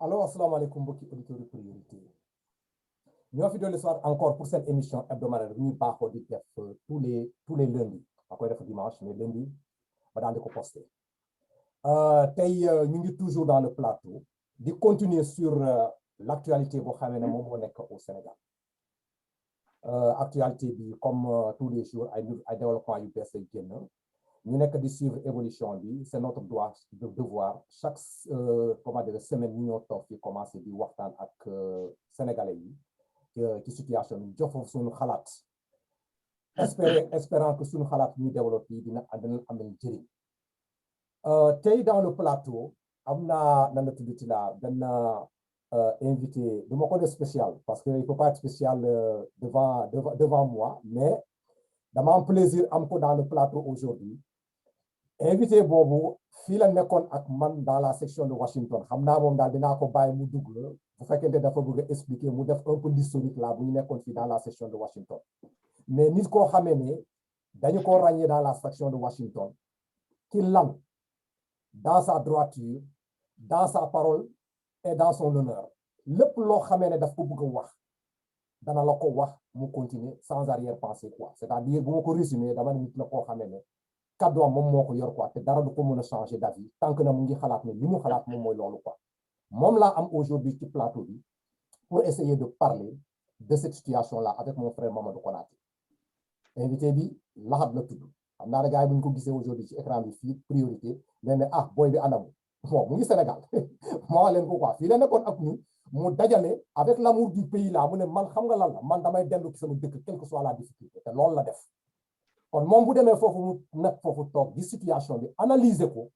Alors, assalamu alaikum, beaucoup d'auditeurs de priorité. Nous avons fait le soir encore pour cette émission hebdomadaire. Nous avons tous les lundis. Encore une fois dimanche, mais lundi, on va poster. Nous sommes toujours dans le plateau. De continuer sur l'actualité au Sénégal. Actualité, comme tous les jours, à développement UPS et nous n'avons que de suivre l'évolution. C'est notre devoir. Chaque semaine, nous avons commencé à voir avec Sénégalais qui situation nous jox suñu xalaat espérant que suñu xalaat ñu développer dina amel jëriñ tey dans le plateau amna nan la tuddati la benn invité du ma ko def spécial parce que il faut pas être spécial devant moi mais dama am plaisir am ko dans le plateau aujourd'hui invité boobu fii la nekkoon ak man dans la section de Washington xam naa moom daal dinaa ko bàyyi mu dugg la bu fekkente dafa bëgg a expliquer mu def un peu l'historique là bu ñu nekkoon fii dans la section de Washington mais nit koo xamee ne dañu ko ràññee dans la section de Washington ki lan dans sa droiture dans sa parole et dans son honneur lépp loo xamee ne daf ko bëgg a wax dana la ko wax mu continuer sans arrière-pensée quoi c'est-à-dire bu ma ko résumé dama ne nit la koo xamee ne kaddu am moom moo ko yor quoi te dara du ko mën a changer d'avis tant que na mu ngi xalaat ne li mu xalaat moom mooy loolu quoi moom laa am aujourd'hui ci plateau bi pour essayer de parler de cette situation là avec mon frère Mamadou Konaté invité bi Lahat la tudd xam naa ne gars yi bu ñu ko gisee aujourd'hui ci écran bi fii priorité leen ne ah booy bi anamu bon mu ngi Sénégal moo leen ko quoi fii la nekkoon ak ñun mu dajale avec l'amour du pays là mu ne man xam nga lan la man damay dellu ci sama dëkk quelle que soit la difficulté te loolu la def kon moom bu demee foofu mu nekk foofu toog di situation bi analyser ko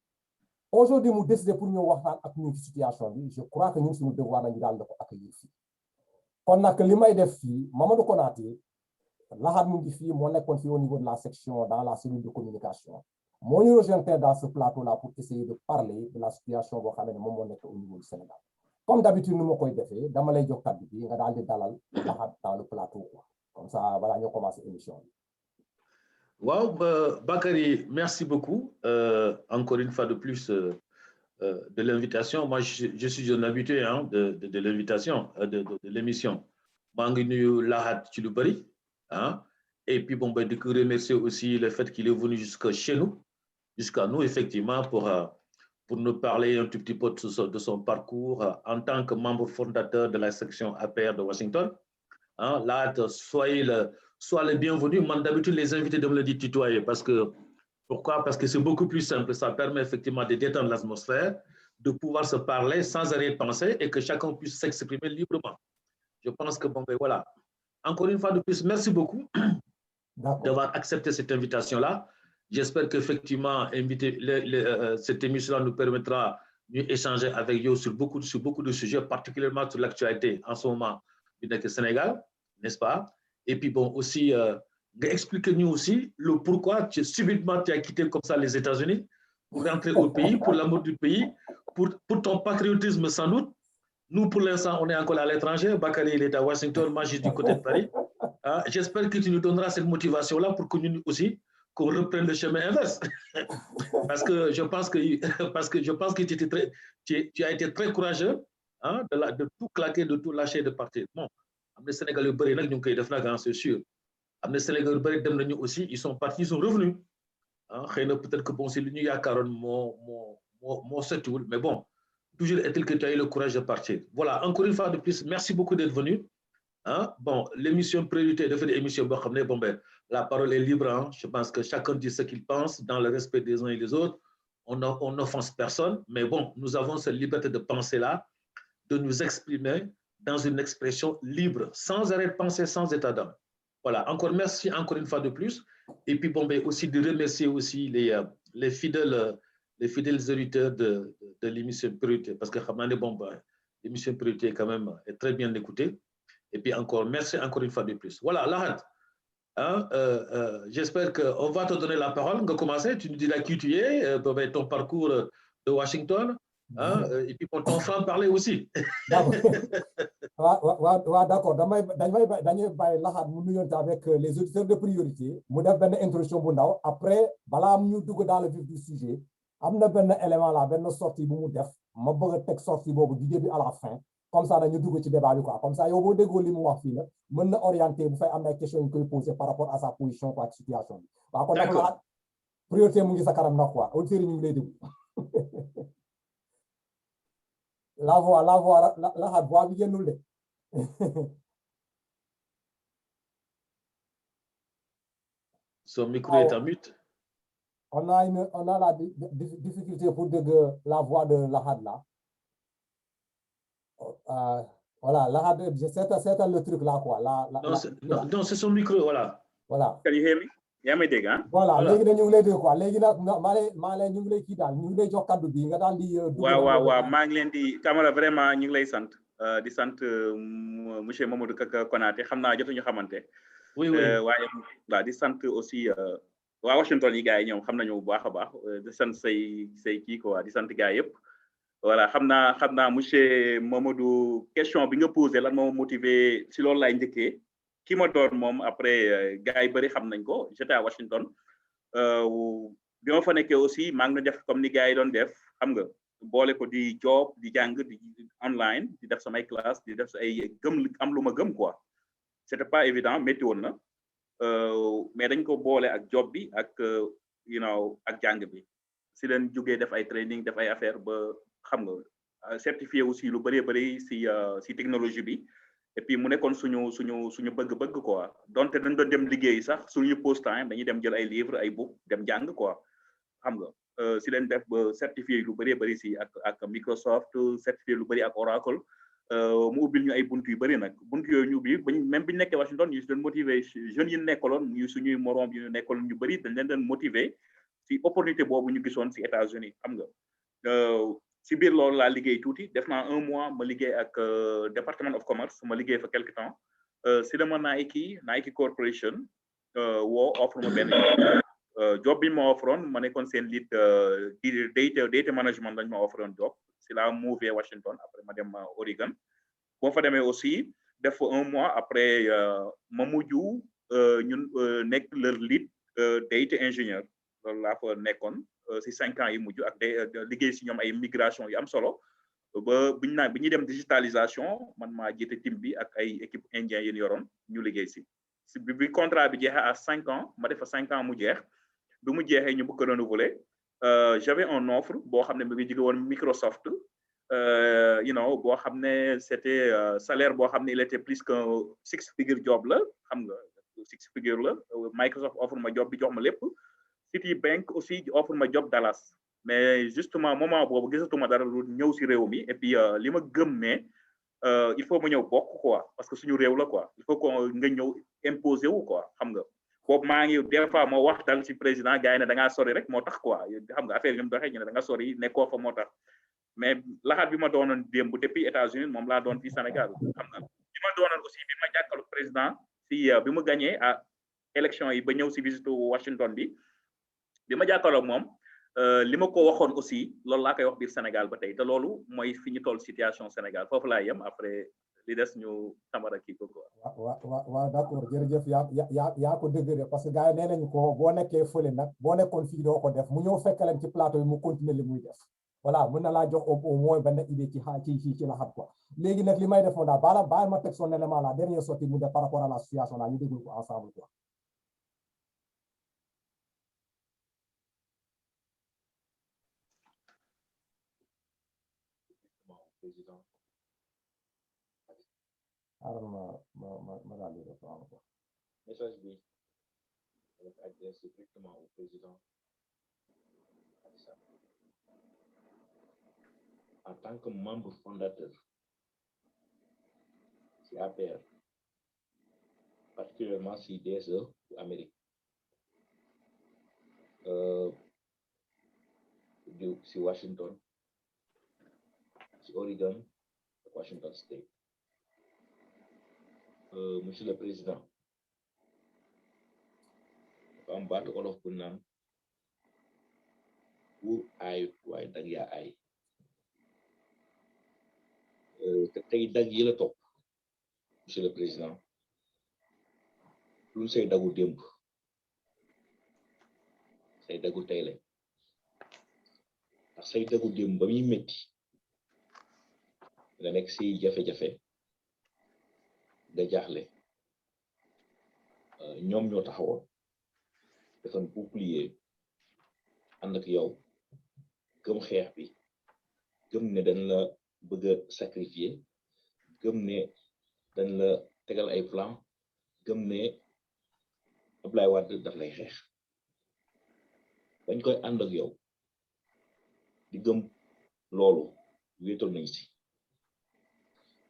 aujourd'hui mu décider pour ñu waxtaan ak ñun ci situation bi je crois que ñun suñu devoir nañu daal da ko accueillir fii kon nag li may def fii Mamadou Konaté Lahat mu ngi fii moo nekkoon fii au niveau de la section dans la cellule de communication moo ñu rejoindre dans ce plateau là pour essayer de parler de la situation boo xam ne moom moo nekk au niveau du Sénégal comme d'habitude nu ma koy defee dama lay jox kàddu bi nga daal di dalal Lahat dans le plateau quoi comme ça voilà ñoo commencé émission bi. Wow, Bakary, merci beaucoup. Encore une fois de plus de l'invitation. Moi, je suis un habitué hein, de l'invitation, de l'émission. Manguinu Lahat Chilubari. Hein, et puis, bon, de remercier aussi le fait qu'il est venu jusqu'à chez nous, jusqu'à nous, effectivement, pour nous parler un tout petit peu de son parcours en tant que membre fondateur de la section APR de Washington. Hein, Lahat, soyez le bienvenu. Moi, d'habitude, les invités de me le dire tutoyer. Pourquoi? Parce que c'est beaucoup plus simple. Ça permet effectivement de détendre l'atmosphère, de pouvoir se parler sans arrière-pensée et que chacun puisse s'exprimer librement. Je pense que, bon, ben voilà. Encore une fois de plus, merci beaucoup d'avoir accepté cette invitation-là. J'espère qu'effectivement, cette émission-là nous permettra d'échanger avec vous sur beaucoup de sujets, particulièrement sur l'actualité en ce moment du Sénégal, n'est-ce pas? Et puis bon, aussi, expliquez-nous aussi le pourquoi subitement tu as quitté comme ça les États-Unis pour rentrer au pays, pour l'amour du pays, pour ton patriotisme sans doute. Nous, pour l'instant, on est encore à l'étranger. Bakary, il est à Washington, moi, je suis du côté de Paris. J'espère que tu nous donneras cette motivation-là pour que nous aussi, qu'on reprenne le chemin inverse. Parce que je pense que tu as été très courageux hein, de tout claquer, de tout lâcher, de partir. Bon, les Sénégalais, c'est sûr. Les Sénégalais aussi, ils sont partis, ils sont revenus. Hein, peut-être que bon, c'est l'Union Yakaron, mais bon, toujours est-il que tu as eu le courage de partir. Voilà, encore une fois de plus, merci beaucoup d'être venu. Hein? Bon, l'émission priorité de faire des émissions, bon, ben, la parole est libre. Hein? Je pense que chacun dit ce qu'il pense dans le respect des uns et des autres. On n'offense personne, mais bon, nous avons cette liberté de penser-là, de nous exprimer dans une expression libre, sans arrêt de penser, sans état d'âme. Voilà, encore merci encore une fois de plus. Et puis, bon, ben, aussi de remercier aussi les fidèles auditeurs de l'émission Priorité, parce que bon, ben, l'émission Priorité quand même est très bien écoutée. Et puis encore, merci encore une fois de plus. Voilà, Lahat, hein, j'espère qu'on va te donner la parole. On va commencer, tu nous diras qui tu es, ton parcours de Washington, hein, et puis pour ton franc-parler aussi. D'accord, dañuy bàyyi Lahat mu nuyonte avec les auditeurs de priorité mu def benn introduction bu ndaw après balaa ñu dugg dans le vif du sujet am na benn élément là benn sortie bu mu def ma bëgg a teg sortie boobu du début à la fin comme ça dañu dugg ci débat bi quoi comme ça yow boo déggoo li mu wax fii la mën na orienter bu fay am ay questions yu koy poser par rapport à sa position quoi ak situation bi waaw kon nag Lahat priorité mu ngi sa kanam nag quoi auditeurs yi ñu ngi lay déglu la voix Lahat voix bi génnul de son micro est en mute. On a la difficulté pour dégg la voix de Lahat là. Voilà, Lahat, c'est le truc là quoi. Non, c'est son micro, voilà. Voilà. Can you hear me? yaa may dégg ah. Voilà léegi nag ñu ngi lay dégg quoi léegi nag maa lay ñu ngi lay kii daal ñu ngi lay jox kaddu bi nga daal di. waaw maa ngi leen di Camara vraiment ñu ngi lay sant di sant monsieur Mamadou Kaka Konaté xam naa jotuñu xamante. oui waaye waaw di sant aussi waa Washington yi gars yi ñoom xam nañu bu baax a baax di sant say kii quoi di sant gars yëpp. voilà xam naa monsieur Mamadou question bi nga posé lan moo motivé si loolu laay njëkkee. ki ma doon moom après gars yi bëri xam nañ ko j'étais à Washington bi ma fa nekkee aussi maa ngi def comme ni gars yi doon def xam nga boole ko di job di jàng di online di def samay classe di def ay gëm am lu ma gëm quoi c'était pas évident métti woon na mais dañ ko boole ak job bi ak ak jàng bi si leen jógee def ay training def ay affaire ba xam nga certifié aussi lu bëree bëri si technologie bi et puis mu nekkoon suñu bëgg-bëgg quoi donte dañ doon dem liggéey sax suñu post time dañuy dem jël ay livres ay book dem jàng quoi xam nga si leen def ba certifié lu bëree bëri si ak Microsoft certifié lu bëri ak Oracle mu ubbil ñu ay buntu yu bëri nag buntu yooyu ñu ubbi même bi ñu nekkee Washington ñu si doon motiver jeunes yi nekkaloon ñu suñuy morom yi ñu nekkaloon ñu bëri dañ leen doon motiver si opportunité boobu ñu gisoon si États-Unis xam nga si biir loolu laa liggéey tuuti def naa 1 mois ma liggéey ak Department of Commerce ma liggéey fa quelque temps si dama Nike Corporation woo offre ma benn job bi ma offroon ma nekkoon seen lead data management dañ ma offroon job si la move Washington après ma dem Oregon boo fa demee aussi def fa 1 mois après ma mujj ñun nekk leur lead data ingénieur loolu laa fa nekkoon si 5 ans yi mujj ak liggéey si ñoom ay migration yu am solo ba bi ñuy dem digitalisation man maa jiite team bi ak ay équipe indien yi ñu yoroon ñu liggéey si bi contrat bi jeexee à 5 ans ma def fa 5 ans mu jeex bi mu jeexee ñu bëgg ko renouveler j'avais un offre boo xam ne mi ngi jóge woon Microsoft boo xam ne c'était salaire boo xam ne il était plus que 6 figure job la xam nga 6 figure la Microsoft offre ma job bi jox ma lépp Citibank aussi offre ma job Dallas mais justement moment boobu gisatuma dara lu ñëw si réew mi et puis li ma gëm ne il faut ma ñëw bokk quoi parce que suñu réew la quoi il faut que nga ñëw imposer wu quoi xam nga boobu maa ngi des fois ma waxtaan si président gars yi ne da ngaa sori rek moo tax quoi xam nga affaire yi ñu doxee ñu ne da nga sori nekkoo fa moo tax mais Lahat bi ma doonoon démb depuis États-Unis moom laa doon fii Sénégal xam nga bi ma doonoon aussi bi ma jàkkaarloog président si bi mu gagné à élection yi ba ñëw si visite Washington bi ma jàkkaarloog moom li ma ko waxoon aussi loolu laa koy wax biir Sénégal ba tey te loolu mooy fi ñu toll situation Sénégal foofu laa yem après li des ñu Camara kii ko quoi. waaw d'accord jërëjëf yaa ko dëgg de parce que gars yi nee nañu ko boo nekkee fële nag boo nekkoon fii doo ko def mu ñëw fekk leen ci plateau bi mu continuer li muy def voilà mën na laa jox au moins benn idée ci Lahat quoi léegi nag li may def moom daal baal ma teg son élément la dernière sortie mu def par rapport à la situation là ñu déglu ko ensemble quoi. Président. Alors, ma daal di reprendre quoi. Message bi dafa adressé directement au président en tant que membre fondateur si APR particulièrement si DSE bu Amérique si Washington si Oregon Washington State monsieur le président dafa am baatu olof bu naan buur aayut waaye dag yaa aay te tey dag yi la topp monsieur le président lu say dagu démb say dagu tey la ndax say dagu démb ba muy métti nga nekk si jafe-jafe nga jaaxle ñoom ñoo taxawoon defoon bouclier ànd ak yow gëm xeex bi gëm ne dañ la bëgg a sacrifier gëm ne dañ la tegal ay plan gëm ne Abdoulaye Wade daf lay xeex bañ koy ànd ak yow di gëm loolu wéetoon nañ si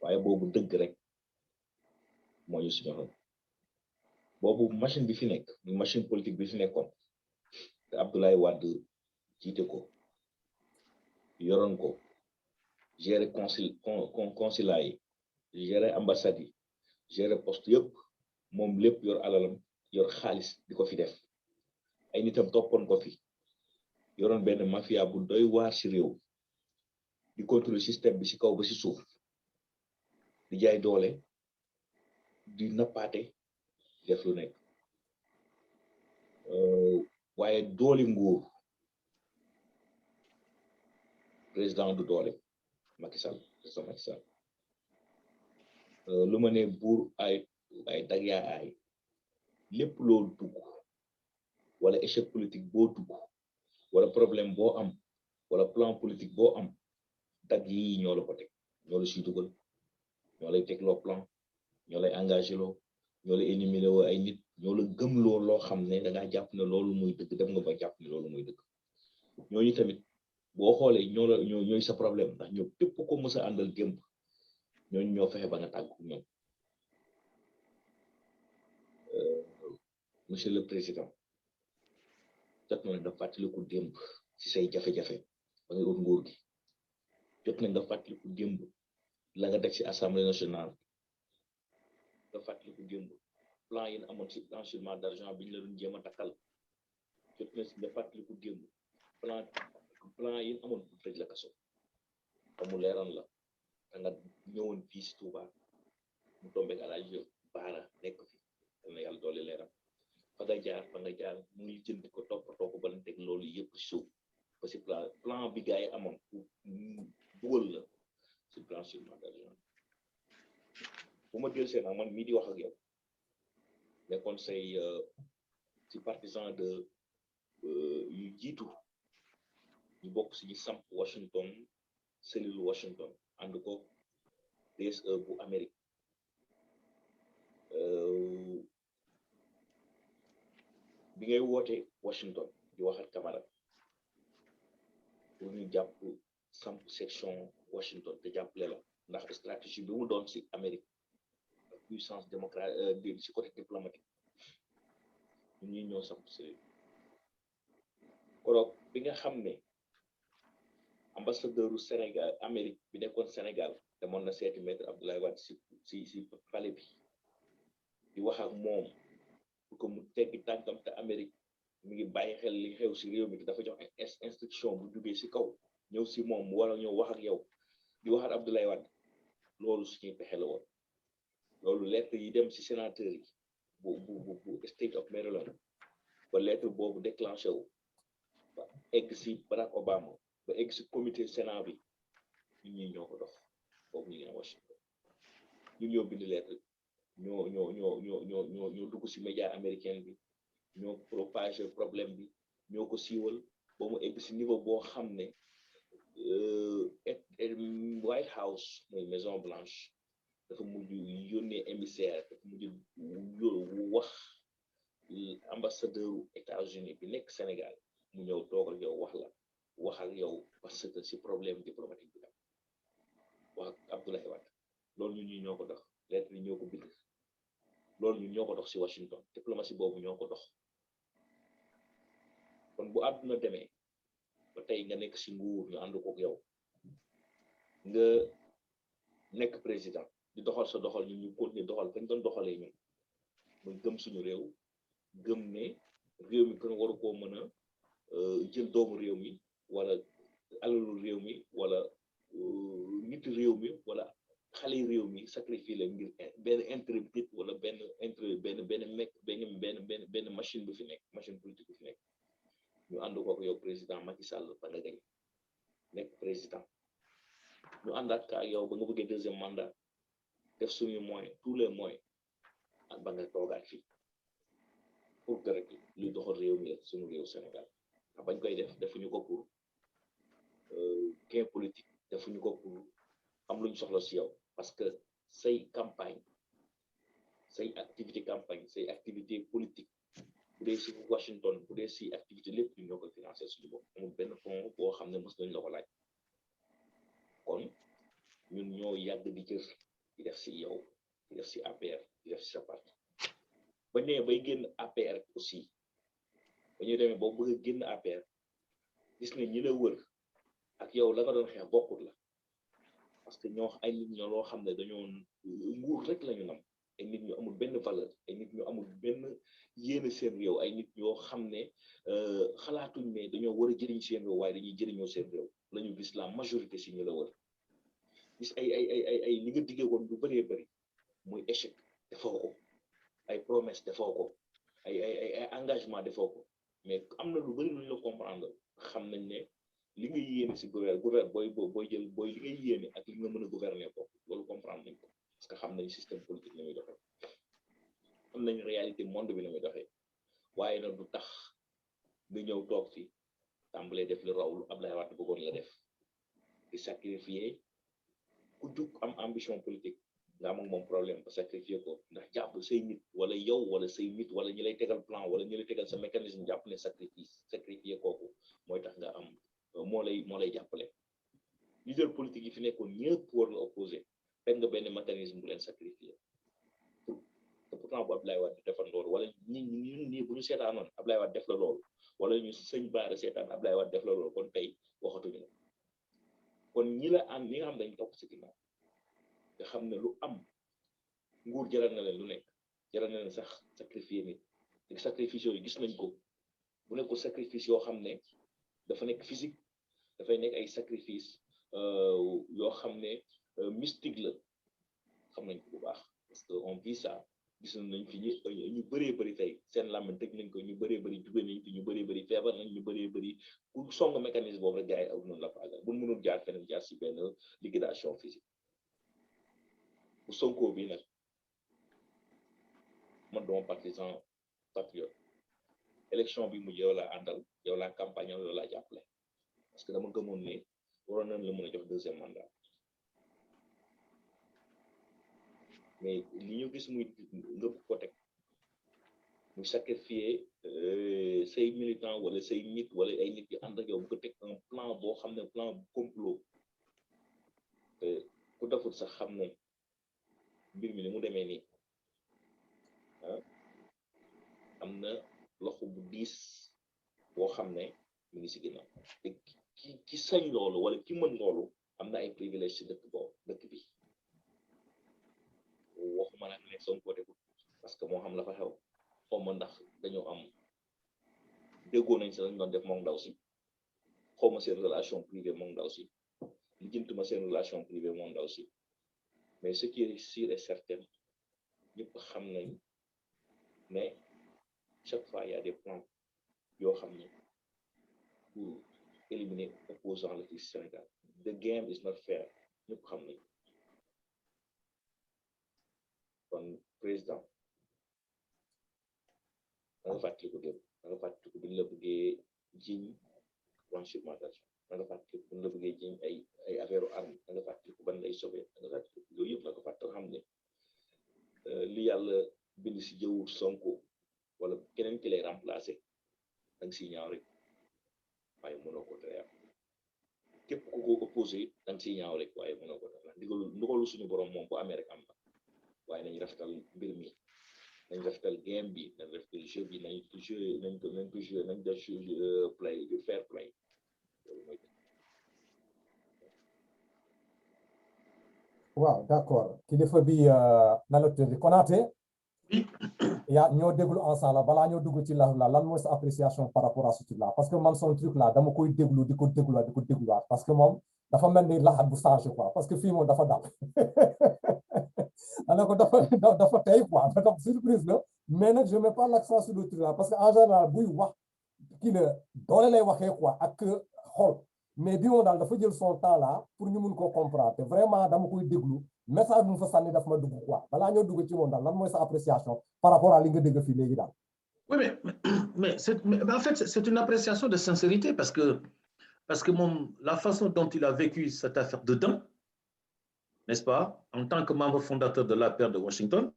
waaye boobu dëgg rek moo ñu si ñoroon boobu machine bi fi nekk muy machine politique bi fi nekkoon te Abdoulaye Wade jiite ko yoroon ko gérer consulat yi gérer ambassade yi gérer poste yëpp moom lépp yor alalam yor xaalis di ko fi def ay nitam toppoon ko fi yoroon benn mafia bu doy waar si réew di contrôler système bi si kaw ba si suuf di jaay doole di nappaate def lu nekk waaye doole nguur président du doole Macky Sall président Macky Sall lu ma ne buur ay dag yaa ay lépp loo dugg wala échec politique boo dugg wala problème boo am wala plan politique boo am dag yi ñoo la ko teg ñoo la siy dugal ñoo lay teg loo plan ñoo lay engagé loo ñoo lay éliminer woo ay nit ñoo la gëm loo xam ne da ngaa jàpp ne loolu muy dëgg dem nga ba jàpp ne loolu muy dëgg ñooñu tamit boo xoolee ñooy sa problème ndax ñoo képp ko mës a àndal démb ñooñu ñoo fexe ba nga tàggu ñoom monsieur le président jot na nga fàttaliku démb ci say jafe-jafe ba ngay ut nguur gi jot na nga fàttaliku démb la nga def ci assemblée nationale nga fàttaliku démb plan yi amoon ci blanchiment d'argent bi ñu la doon jéem a takkal jot na nga fàttaliku démb plan yi amoon pour tëj la kaso amu leeran la da nga ñëwoon fii si Touba mu tombeek Alaaji Baara nekk fi dana yàlla doole leeram fa nga jaar mu ngi jënd ko toppatoo ko ba na teg loolu yëpp suuf parce que plan bi gars yi amoon pour dugal la si blanchiment d'argent bu ma del seen man mii di wax ak yow nekkoon say ci partisan de yu jiitu ñu bokk si ñu samp Washington cellule Washington ànd ko DSE bu Amérique bi ngay woote Washington di waxat Camara pour ñu jàpp samp section Washington te jàppale la ndax stratégie bi mu doon si Amérique ak puissance démocratique si côté diplomatique ñun ñuy ñëw samp si koroog bi nga xam ne ambassadeur u Sénégal Amérique bi nekkoon Sénégal demoon na seeti maître Abdoulaye Wade si palais bi di wax ak moom pour que mu teggi tànkam te Amérique mi ngi bàyyi xel li xew si réew mi dafa jox instruction bu jugee si kaw ñëw si moom mu war a ñëw wax ak yow di wax ak Abdoulaye Wade loolu suñuy pexe la woon loolu lettre yi dem si sénateur yi bu state of Maryland ba lettre boobu déclenché wu ba egg si Barack Obama ba egg si comité Sénat bi ñun ñi ñoo ko dox boobu ñu ngi en Washington ñun ñoo bind lettre ñoo dugg si média américain bi ñoo propagé problème bi ñoo ko siiwal ba mu egg si niveau boo xam ne White House mooy Maison Blanche dafa mujj yónnee émissaire dafa mujj wax ambassadeur États-Unis bi nekk Sénégal mu ñëw toog ak yow wax ak yow parce que si problème diplomatique bi am wax ak Abdoulaye Wade loolu ñun ñi ñoo ko dox lettre yi ñoo ko bind loolu ñun ñoo ko dox si Washington diplomatie boobu ñoo ko dox kon bu àdduna demee ba tey nga nekk si nguur ñu ànd kook yow nga nekk président di doxal sa doxal ñun ñu continuer doxal fañ doon doxalee ñun muy gëm suñu réew gëm ne réew mi kenn waru koo mën a jël doomu réew mi wala alalu réew mi wala nit réew mi wala xale réew mi sacrifier leen ngir benn intérêt nit wala benn intérêt benn machine bu fi nekk machine politique bu fi nekk ñu ànd ko yow président Macky Sall ba nga gañ nekk président ñu àndaat ak yow ba nga bëggee deuxième mandat def suñu moyen tous les moyens ak ba nga toogaat fii pour que rek luy doxal réew mi suñu réew Sénégal ndax bañ koy def defuñu ko pour gain politique defuñu ko pour am luñ soxla si yow parce que say campagne say activité campagne say activité politique bu dee si Washington bu dee si activité lépp ñu ñoo koy financé suñu bopp amul benn fond boo xam ne mos nañ la ko laaj kon ñun ñoo yàgg di jëf di def si yow di def si APR di def si sa parti ba nee bay génn APR aussi ba ñu demee boo bëgg a génn APR gis ne ñi la wër ak yow la nga doon xeex bokkut la parce que ñoo ay nit ñoo loo xam ne dañoo nguur rek lañu nam ay nit ñu amul benn valeur ay nit ñu amul benn yéene seen réew ay nit ñoo xam ne xalaatuñ ne dañoo war a jëriñ seen réew waaye dañuy jëriñoo seen réew la ñu gis la majorité si ñu la wër gis ay li nga diggee woon lu bëree bëri muy échec defoo ko ay promesse defoo ko ay engagement defoo ko mais am na lu bëri lu ñu la comprendre xam nañ ne li nga yéene si gouvernement booy jël booy li ngay yéene ak li nga mën a gouverner ko loolu comprendre nañ ko parce que xam nañ système politique ni muy doxee xam nañ réalité monde bi ni muy doxee waaye nag du tax nga ñëw toog fi tàmbalee def lu raw lu Abdoulaye Wade bëggoon la def di sacrifier ku jug am ambition politique nga am ak moom problème ba sacrifier ko ndax jàpp say nit wala yow wala say nit wala ñi lay tegal plan wala ñi lay tegal sa mécanisme jàpp ne sacrifier kooku mooy tax nga am moo lay jàppale leader politique yi fi nekkoon ñëpp war la opposé fekk nga benn mécanisme bu leen sacrifier te pourtant bu Abdoulaye Wade defal loolu wala ñun nii bu ñu seetaanoon Abdoulaye Wade def la loolu wala ñu sëñ Bara seetaan Abdoulaye Wade def la loolu kon tey waxatuñu la kon ñi la am ñi nga xam dañ topp si ginnaaw nga xam ne lu am nguur jaral na leen lu nekk jaral na leen sax sacrifier nit te sacrifice yooyu gis nañ ko bu nekkul sacrifice yoo xam ne dafa nekk physique dafay nekk ay sacrifice yoo xam ne mystique la xam nañ ko bu baax parce que on vit ça gis nañ fi ñu bëree bëri tey seen làmmiñ tëj nañ ko ñu bëree bëri jugee nañ fi ñu bëree bëri feebar nañ ñu bëree bëri ku song mécanisme boobu rek gars yi aw noonu la faagal bu mënul jaar feneen jaar si benn liquidation physique bu Sonko bi nag man duma partisan patriote élection bi mujj yow laa àndal yow laa campagne yow laa jàppale parce que dama gëmoon ne waroon nañ la mën a jox deuxième mandat mais li ñu gis muy ngëpp ko teg muy sacrifier say militant wala say nit wala ay nit yu ànd ak yow bu ko teg un plan boo xam ne plan complot ku deful sax xam ne mbir mi ni mu demee nii am na loxo bu diis boo xam ne mu ngi si ginnaaw te ki sañ loolu wala ki mën loolu am na ay privilège si dëkk bi waxuma nag ne Sonko deful parce que moo xam la fa xew xaw ma ndax dañoo am déggoo nañ si lañ doon def moom ndaw si xaw ma seen relation privée moom ndaw si lijjantuma seen relation privée moom ndaw si mais ce qui est sûr et certain ñëpp xam nañ mais chaque fois il y a des plans yoo xam ne pour éliminer opposant la ci Sénégal the game is not fair ñëpp xam nañ kon président da nga fàttaliku démb da nga fàttaliku bi ñu la bëggee jiñ blanchiment d'argent da nga fàttaliku bi ñu la bëggee jiñ ay affaire arme da nga fàttaliku ban lay sauvé da nga fàttaliku yooyu yëpp da nga fàttaliku xam ne li yàlla bind si jëwu Sonko wala keneen ki lay remplacer da nga siy ñaaw rek waaye mënoo ko tere képp ku ko opposé da nga siy ñaaw rek waaye mënoo ko tere ndigalu suñu borom moom bu amee rek am na waaye nañ rafetal mbir mi nañ rafetal game bi nañ rafetal jeu bi nañ ko jouer nañ def play du fair play loolu mooy waaw d'accord kilifa bi na la tudd Konaté yaa ñoo déglu ensemble balaa ñoo dugg ci la lan mooy sa appréciation par rapport à ce truc là parce que man son truc là dama koy déglu di ko dégluwaat parce que moom dafa mel ni laxat bu changé quoi parce que fii moom dafa dal alors que dafa tey quoi dafa surprise la mais nag je mets pas l'accent sur le truc là parce que en général buy wax kii la doole lay waxee quoi ak xool mais bi daal dafa jël son temps là pour ñu mun ko comprendre te vraiment dama koy déglu message bu mu fa sànni daf ma dugg quoi balaa ñoo dugg ci moom daal lan mooy sa appréciation par rapport à li nga dégg fii léegi daal. Oui, mais en fait, c'est une appréciation de sincérité parce que la façon dont il a vécu cette affaire dedans, n'est-ce pas, en tant que membre fondateur de l'APR de Washington,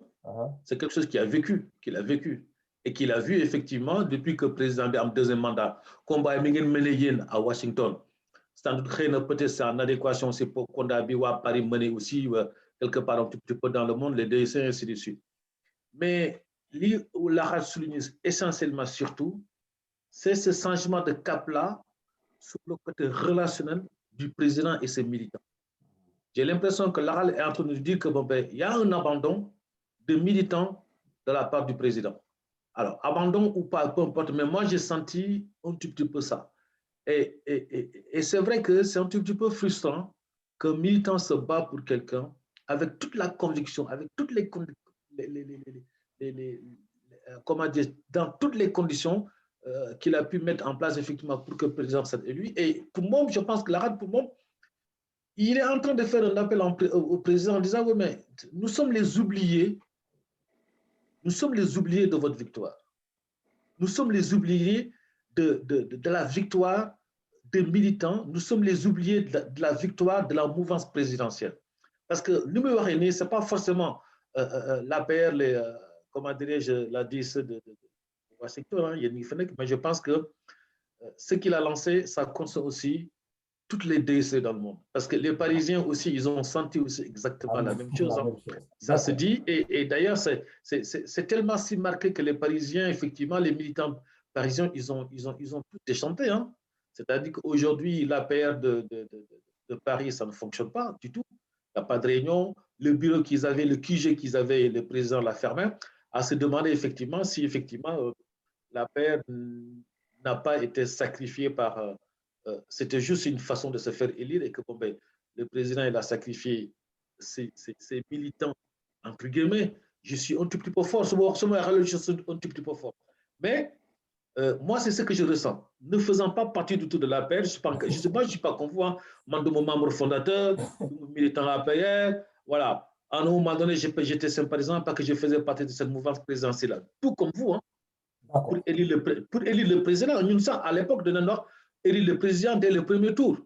c'est quelque chose qu'il a vécu et qu'il a vu effectivement depuis que le président a un deuxième mandat, combat à Washington. Peut-être c'est en adéquation, c'est pour qu'on a vu à Paris mené aussi, quelque part un petit peu dans le monde, les DEC et ainsi de suite. Mais la souligne essentiellement surtout, c'est ce changement de cap-là sur le côté relationnel du président et ses militants. J'ai l'impression que Laral est en train de nous dire que il y a un abandon de militants de la part du président. Alors, abandon ou pas, peu importe, mais moi j'ai senti un tout petit peu ça. Et c'est vrai que c'est un tout petit peu frustrant qu'un militant se bat pour quelqu'un avec toute la conviction, avec toutes les comment dire, dans toutes les conditions qu'il a pu mettre en place effectivement pour que le président soit élu. Et pour moi, je pense que Laral, pour moi, il est en train de faire un appel au président en disant, oui, mais nous sommes les oubliés. Nous sommes les oubliés de votre victoire. Nous sommes les oubliés de la victoire des militants. Nous sommes les oubliés de la victoire de la mouvance présidentielle. Parce que numéro un, ce n'est pas forcément l'APR, comment dirais-je, la DIC de Washington, hein, mais je pense que ce qu'il a lancé, ça concerne aussi toutes les DIC dans le monde. Parce que les Parisiens aussi, ils ont senti aussi exactement la même chose. Hein. Ça se dit. Et d'ailleurs, c'est tellement si marqué que les Parisiens, effectivement, les militants parisiens, ils ont tout déchanté. Hein. C'est-à-dire qu'aujourd'hui, l'APR de Paris, ça ne fonctionne pas du tout. Il n'y a pas de réunion. Le bureau qu'ils avaient, le QG qu'ils avaient, le président l'a fermé, à se demander effectivement si effectivement l'APR n'a pas été sacrifié par... c'était juste une façon de se faire élire et que le président il a sacrifié ses militants, entre guillemets. Je suis un tout petit peu fort, je suis un tout petit peu fort. Mais moi, c'est ce que je ressens. Ne faisant pas partie du tout de l'APR, je ne suis pas comme vous, hein, de mon membre fondateur, de mon militant APR, voilà. À un moment donné, j'étais sympathisant parce que je faisais partie de cette mouvance présidentielle, tout comme vous, hein, pour élire le président. Nous, ça, à l'époque de Nandor, élire le président dès le premier tour.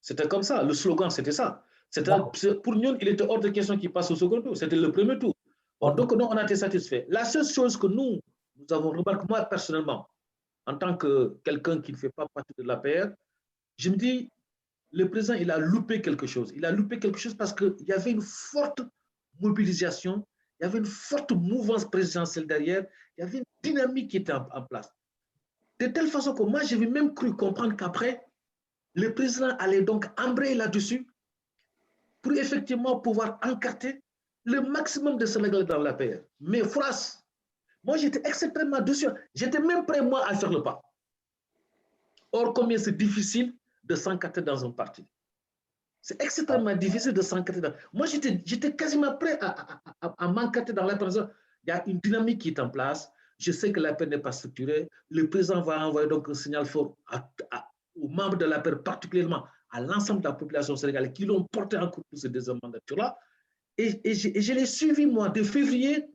C'était comme ça, le slogan, c'était ça. Pour nous, il était hors de question qu'il passe au second tour, c'était le premier tour. Bon, donc, nous, on a été satisfaits. La seule chose que nous avons remarqué, moi, personnellement, en tant que quelqu'un qui ne fait pas partie de l'APR, je me dis, le président, il a loupé quelque chose. Il a loupé quelque chose parce qu'il y avait une forte mobilisation, il y avait une forte mouvance présidentielle derrière, il y avait une dynamique qui était en place. De telle façon que moi, j'avais même cru comprendre qu'après, le président allait donc embrayer là-dessus pour effectivement pouvoir encarter le maximum de Sénégalais dans l'APR. Mais France, moi, j'étais extrêmement dessus. J'étais même prêt, moi, à faire le pas. Or, combien c'est difficile de s'encarter dans un parti. C'est extrêmement difficile de s'encarter. Moi, j'étais quasiment prêt à m'encarter dans la personne. Il y a une dynamique qui est en place. Je sais que la paix n'est pas structurée. Le président va envoyer donc un signal fort aux membres de la paix, particulièrement à l'ensemble de la population sénégalaise qui l'ont porté en cours pour ces deuxième mandature-là. Et je l'ai suivi, moi, de février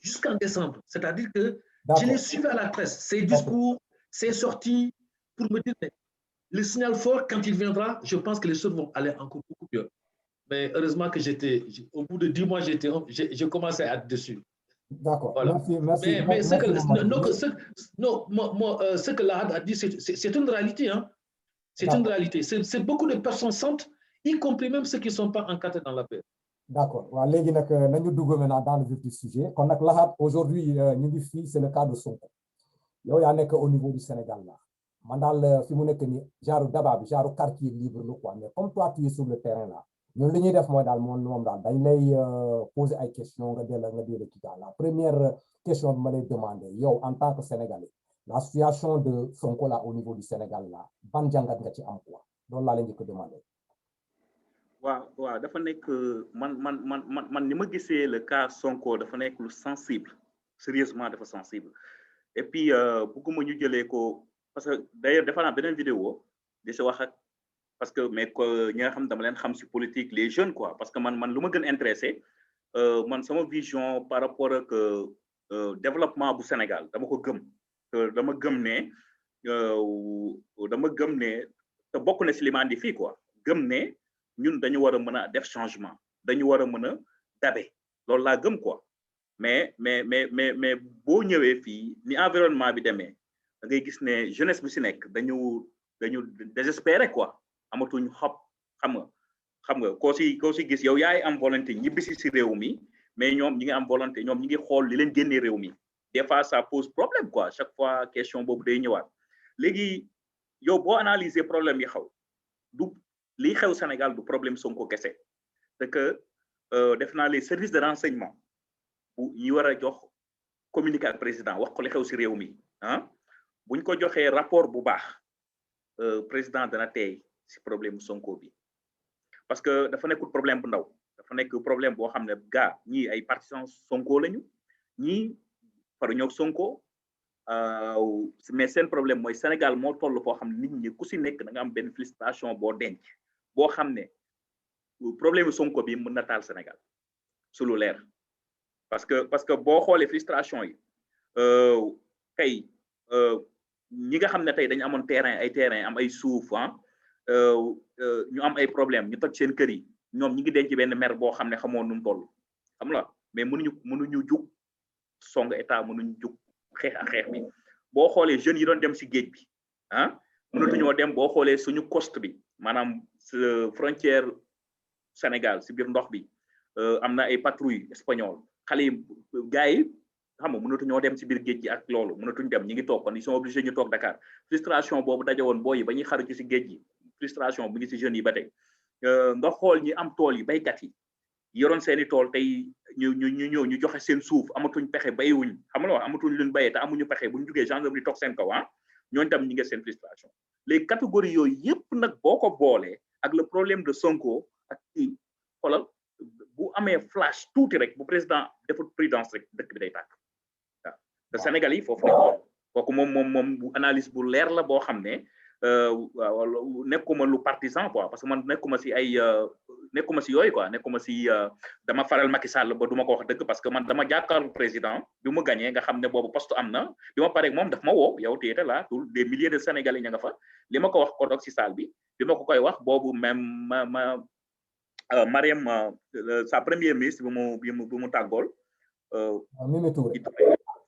jusqu'en décembre. C'est-à-dire que je l'ai suivi à la presse. Ses discours, ses sorties, pour me dire, le signal fort, quand il viendra, je pense que les choses vont aller encore beaucoup mieux. Mais heureusement que au bout de 10 mois, j'ai commencé à être dessus. D'accord, voilà. merci. Mais ce que Lahad a dit, c'est une réalité. Hein? C'est une réalité. C'est beaucoup de personnes sentent, y compris même ceux qui ne sont pas encadrés dans la paix. D'accord. Léegi nag nañu dugg maintenant dans le vif du sujet. Kon nag Lahad, aujourd'hui ñu ngi fii, c'est le cas de Sonko. Yow yaa nekk au niveau du Sénégal là. Man daal fi mu nekk ni genre débat bi genre quartier libre la quoi, mais comme toi tu es sur le terrain là, ñun li ñuy def mooy daal moom daal dañ lay poser ay questions nga delloo kii daal. La première question bi ma lay demander yow en tant que Sénégalais, la situation de Sonko là au niveau du Sénégal là, ban jàngat nga ci am quoi? Loolu laa leen njëkk a demander. waaw dafa nekk man ni ma gisee le cas Sonko dafa nekk lu sensible, sérieusement dafa sensible. Et puis bëgguma ñu jëlee ko parce que d'ailleurs dafa naa beneen vidéo di si wax ak parce que mais ñi nga xam dama leen xam ci politique les jeunes quoi parce que man lu ma gën intéressé man sama vision par rapport ak développement bu Sénégal dama ko gëm dama gëm ne te bokk na ci li ma andi fii quoi gëm ne ñun dañu war a mën a def changement dañu war a mën a dabe loolu laa gëm quoi mais boo ñëwee fii ni environnement bi demee da ngay gis ne jeunesse bi ci nekk dañu désespéré quoi amatuñ xam nga koo si gis yow yaay am volonté ñibbisi ci réew mi mais ñoom ñi ngi am volonté ñoom ñi ngi xool li leen génnee réew mi des fois ça pose problème quoi chaque fois question boobu day ñëwaat léegi yow boo analyser problème yi du li xew Sénégal du problème Sonko kese c'est que def naa les services de renseignement bu ñi war a jox communiquer ak président wax ko li xew ci réew mi buñ ko joxee rapport bu baax président dana tey ci problème Sonko bi parce que dafa nekkul problème bu ndaw dafa nekk problème boo xam ne gars ñii ay partisans Sonko lañu ñii faruñoo Sonko mais seen problème mooy Sénégal moo toll foo xam ne nit ñi ku ci nekk da nga am benn frustration boo denc boo xam ne problème Sonko bi mën na taal Sénégal su lu leer parce que boo xoolee frustration yi tey ñi nga xam ne tey dañu amoon terrain am ay suuf ñu am ay problème ñu toj seen kër yi ñoom ñi ngi denc benn mer boo xam ne xamoon nu mu toll xam la mais mënuñu jug song état mënuñu jug xeex ak xeex bi boo xoolee jeunes yi doon dem ci géej bi mënatuñoo dem boo xoolee suñu coste bi maanaam frontière Sénégal ci biir ndox bi am na ay patrouille espagnol xale yi gars yi xam nga mënatuñoo dem ci biir géej gi ak loolu mënatuñ dem ñi ngi toog kon ils sont obligés ñu toog Dakar frustration boobu dajewoon booy yi ba ñuy xaru ci géej gi frustration bi ngi ci jeunes yi ba tey nga xool ñi am tool yi baykat yi yoroon seeni tool tey ñu joxe seen suuf amatuñ pexe bayiwuñ xam nga amatuñ luñ bayee te amuñu pexe buñ jugee gendarmerie toog seen kaw ñooñu tam ñi ngi seen frustration les catégories yooyu yëpp nag boo ko boolee ak le problème de Sonko ak kii xoolal bu amee flash tuuti rek bu président deful prudence rek dëkk bi day tàkk waaw te Sénégal yi foofu la kooku moom bu analyse bu leer la boo xam ne nekkuma lu partisan quoi parce que man nekkuma ci yooyu quoi nekkuma ci dama faral Macky Sall ba duma ko wax dëgg parce que man dama jàkkaarlu président bi mu gagné nga xam ne boobu poste am na bi ma pare moom daf ma woo yow téete la tout des milliers de Sénégalais ña nga fa li ma ko wax ko doog ci salle bi ma ko koy wax boobu même Mariam sa première ministre bi mu tàggool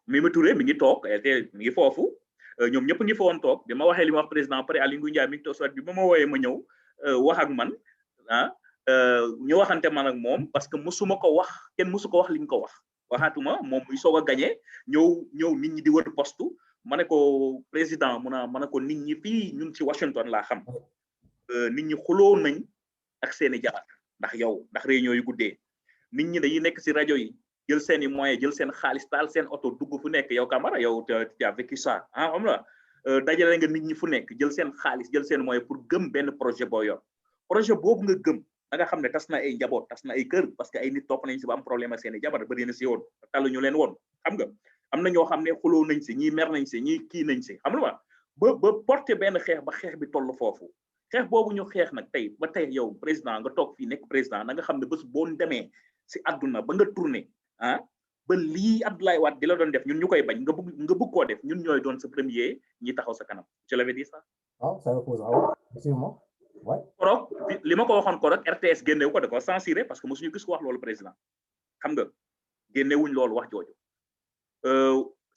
Mimi Touré mi ngi toog mi ngi foofu ñoom ñëpp ngi fa woon toog bi ma waxee li ma wax président pare Aly Ngouille Ndiaye mi ngi toog soit bi ma wooyee ma ñëw wax ak man ñu waxante man ak moom parce que musuma ko wax kenn musu ko wax li ñu ko wax waxaatuma moom muy soog a gagné ñëw nit ñi di wër poste ma ne ko président ma ne ko nit ñi fii ñun ci Washington laa xam nit ñi xuloo nañ ak seeni jabar ndax réunion yu guddee nit ñi dañuy nekk ci rajo yi jël seen i moyens jël seen xaalis taal seen oto dugg fu nekk yow Camara yow tu as vécu ça xam nga dajale nga nit ñi fu nekk jël seen xaalis jël seen moyen pour gëm benn projet boo yor projet boobu nga gëm da nga xam ne tas na ay njaboot tas na ay kër parce que ay nit topp nañ ci ba am problème ak seen i jabar bëri na ci woon talu ñu leen woon xam nga am na ñoo xam ne xuloo nañ ci ñii mer nañ ci ñii kii nañ ci xam nga ba porter benn xeex ba xeex bi toll foofu xeex boobu ñu xeex nag tey ba tey yow président nga toog fii nekk président na nga xam ne bés boo demee ci àdduna ba nga tourné ba lii Abdoulaye Wade di la doon def ñun ñu koy bañ nga bëgg koo def ñun ñooy doon sa premier ñi taxaw sa kanam je l'avais dit ça. ça repose effectivement ouais. Korok li ma ko waxoon korok RTS génnewu ko da ko censuré parce que mosuñu gis ko wax loolu président xam nga génnewuñ loolu wax jooju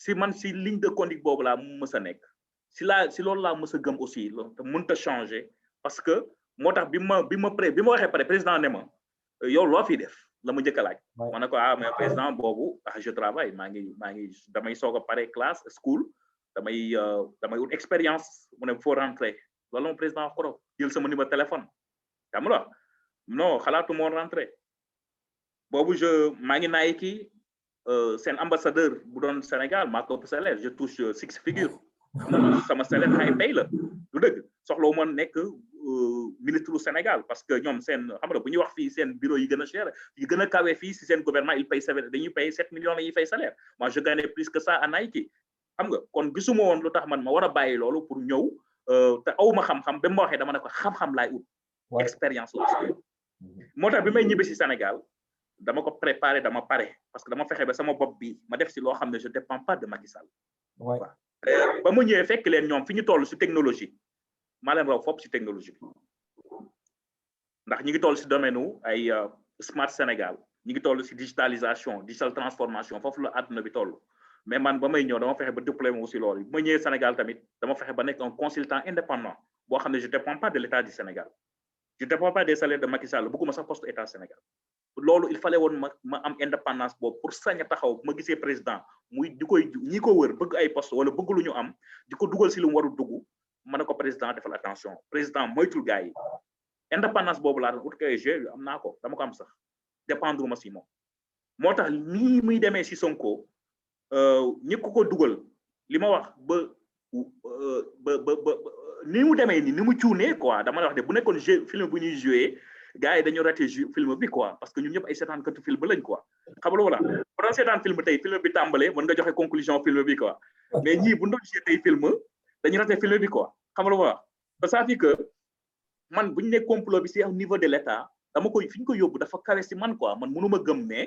si man si ligne de conduite boobu laa mës a nekk si loolu laa mës a gëm aussi te mënut a changer parce que moo tax bi ma waxee pare président ne ma yow loo fi def. la mu njëkk a laaj ma ne ko mais président boobu je travaille maa ngi damay soog a pare classe school damay ut expérience mu ne faut rentrer loolu moom président wax ko jël sama numéro téléphone xam nga non xalaatu moo rentrer boobu maa ngi naay kii seen ambassadeur bu doon Sénégal maa ko ëpp salaire je touche 6 figures sama salaire xay pay la du dëgg soxlawu ma nekk ministre du Sénégal parce que ñoom seen xam nga bu ñuy wax fii seen bureau yi gën a cher yi gën a kawe fii si seen gouvernement il paye dañuy paye 7 millions la ñuy fay salaire moi je gagne plus que ça à Nike xam nga kon gisuma woon lu tax man ma war a bàyyi loolu pour ñëw te awuma xam-xam ba ma waxee dama ne ko xam-xam laay ut expérience la moo tax bi may ñibbi si Sénégal dama ko préparé dama pare parce que dama fexe ba sama bopp bi ma def si loo xam ne je dépends pas de Macky Sall waaw ba mu ñëwee fekk leen ñoom fi ñu toll si technologie maa leen raw fopp si technologie bi ndax ñi ngi toll si domaine u ay smart Sénégal ñi ngi toll si digitalisation digital transformation foofu la àdduna bi toll mais man ba may ñëw dama fexe ba diplômé aussi loolu bu ma ñëwee Sénégal tamit dama fexe ba nekk un consultant indépendant boo xam ne je dépends pas de l'état du Sénégal je dépends pas des salaires de Macky Sall bëgguma sax poste état Sénégal loolu il fallait woon ma am indépendance boobu pour sañ a taxaw ma gisee président muy di koy ñi ko wër bëgg ay poste wala bëgg lu ñu am di ko dugal si lu mu warul dugg ma ne ko président defal attention président moytul gars yi indépendance boobu laa doon ut kay jeu am naa ko dama ko am sax dépendre ma si moom moo tax nii muy demee si Sonko ñi ko dugal li ma wax ba ni mu demee ni mu cuunee quoi dama la wax de bu nekkoon jeu film bu ñuy joué gars yi dañu raté film bi quoi parce que ñun ñëpp ay seetaankatu film lañ quoi xam nga wala bu doon seetaan film tey film bi tàmbalee mën nga joxe conclusion film bi quoi mais ñii bu doon joué tey film dañu raté film bi quoi xam nga wala ça fait que man bu ñu ne complot bi c'est au niveau de l'État dama koy fi ñu ko yóbbu dafa kawe si man quoi man mënuma gëm ne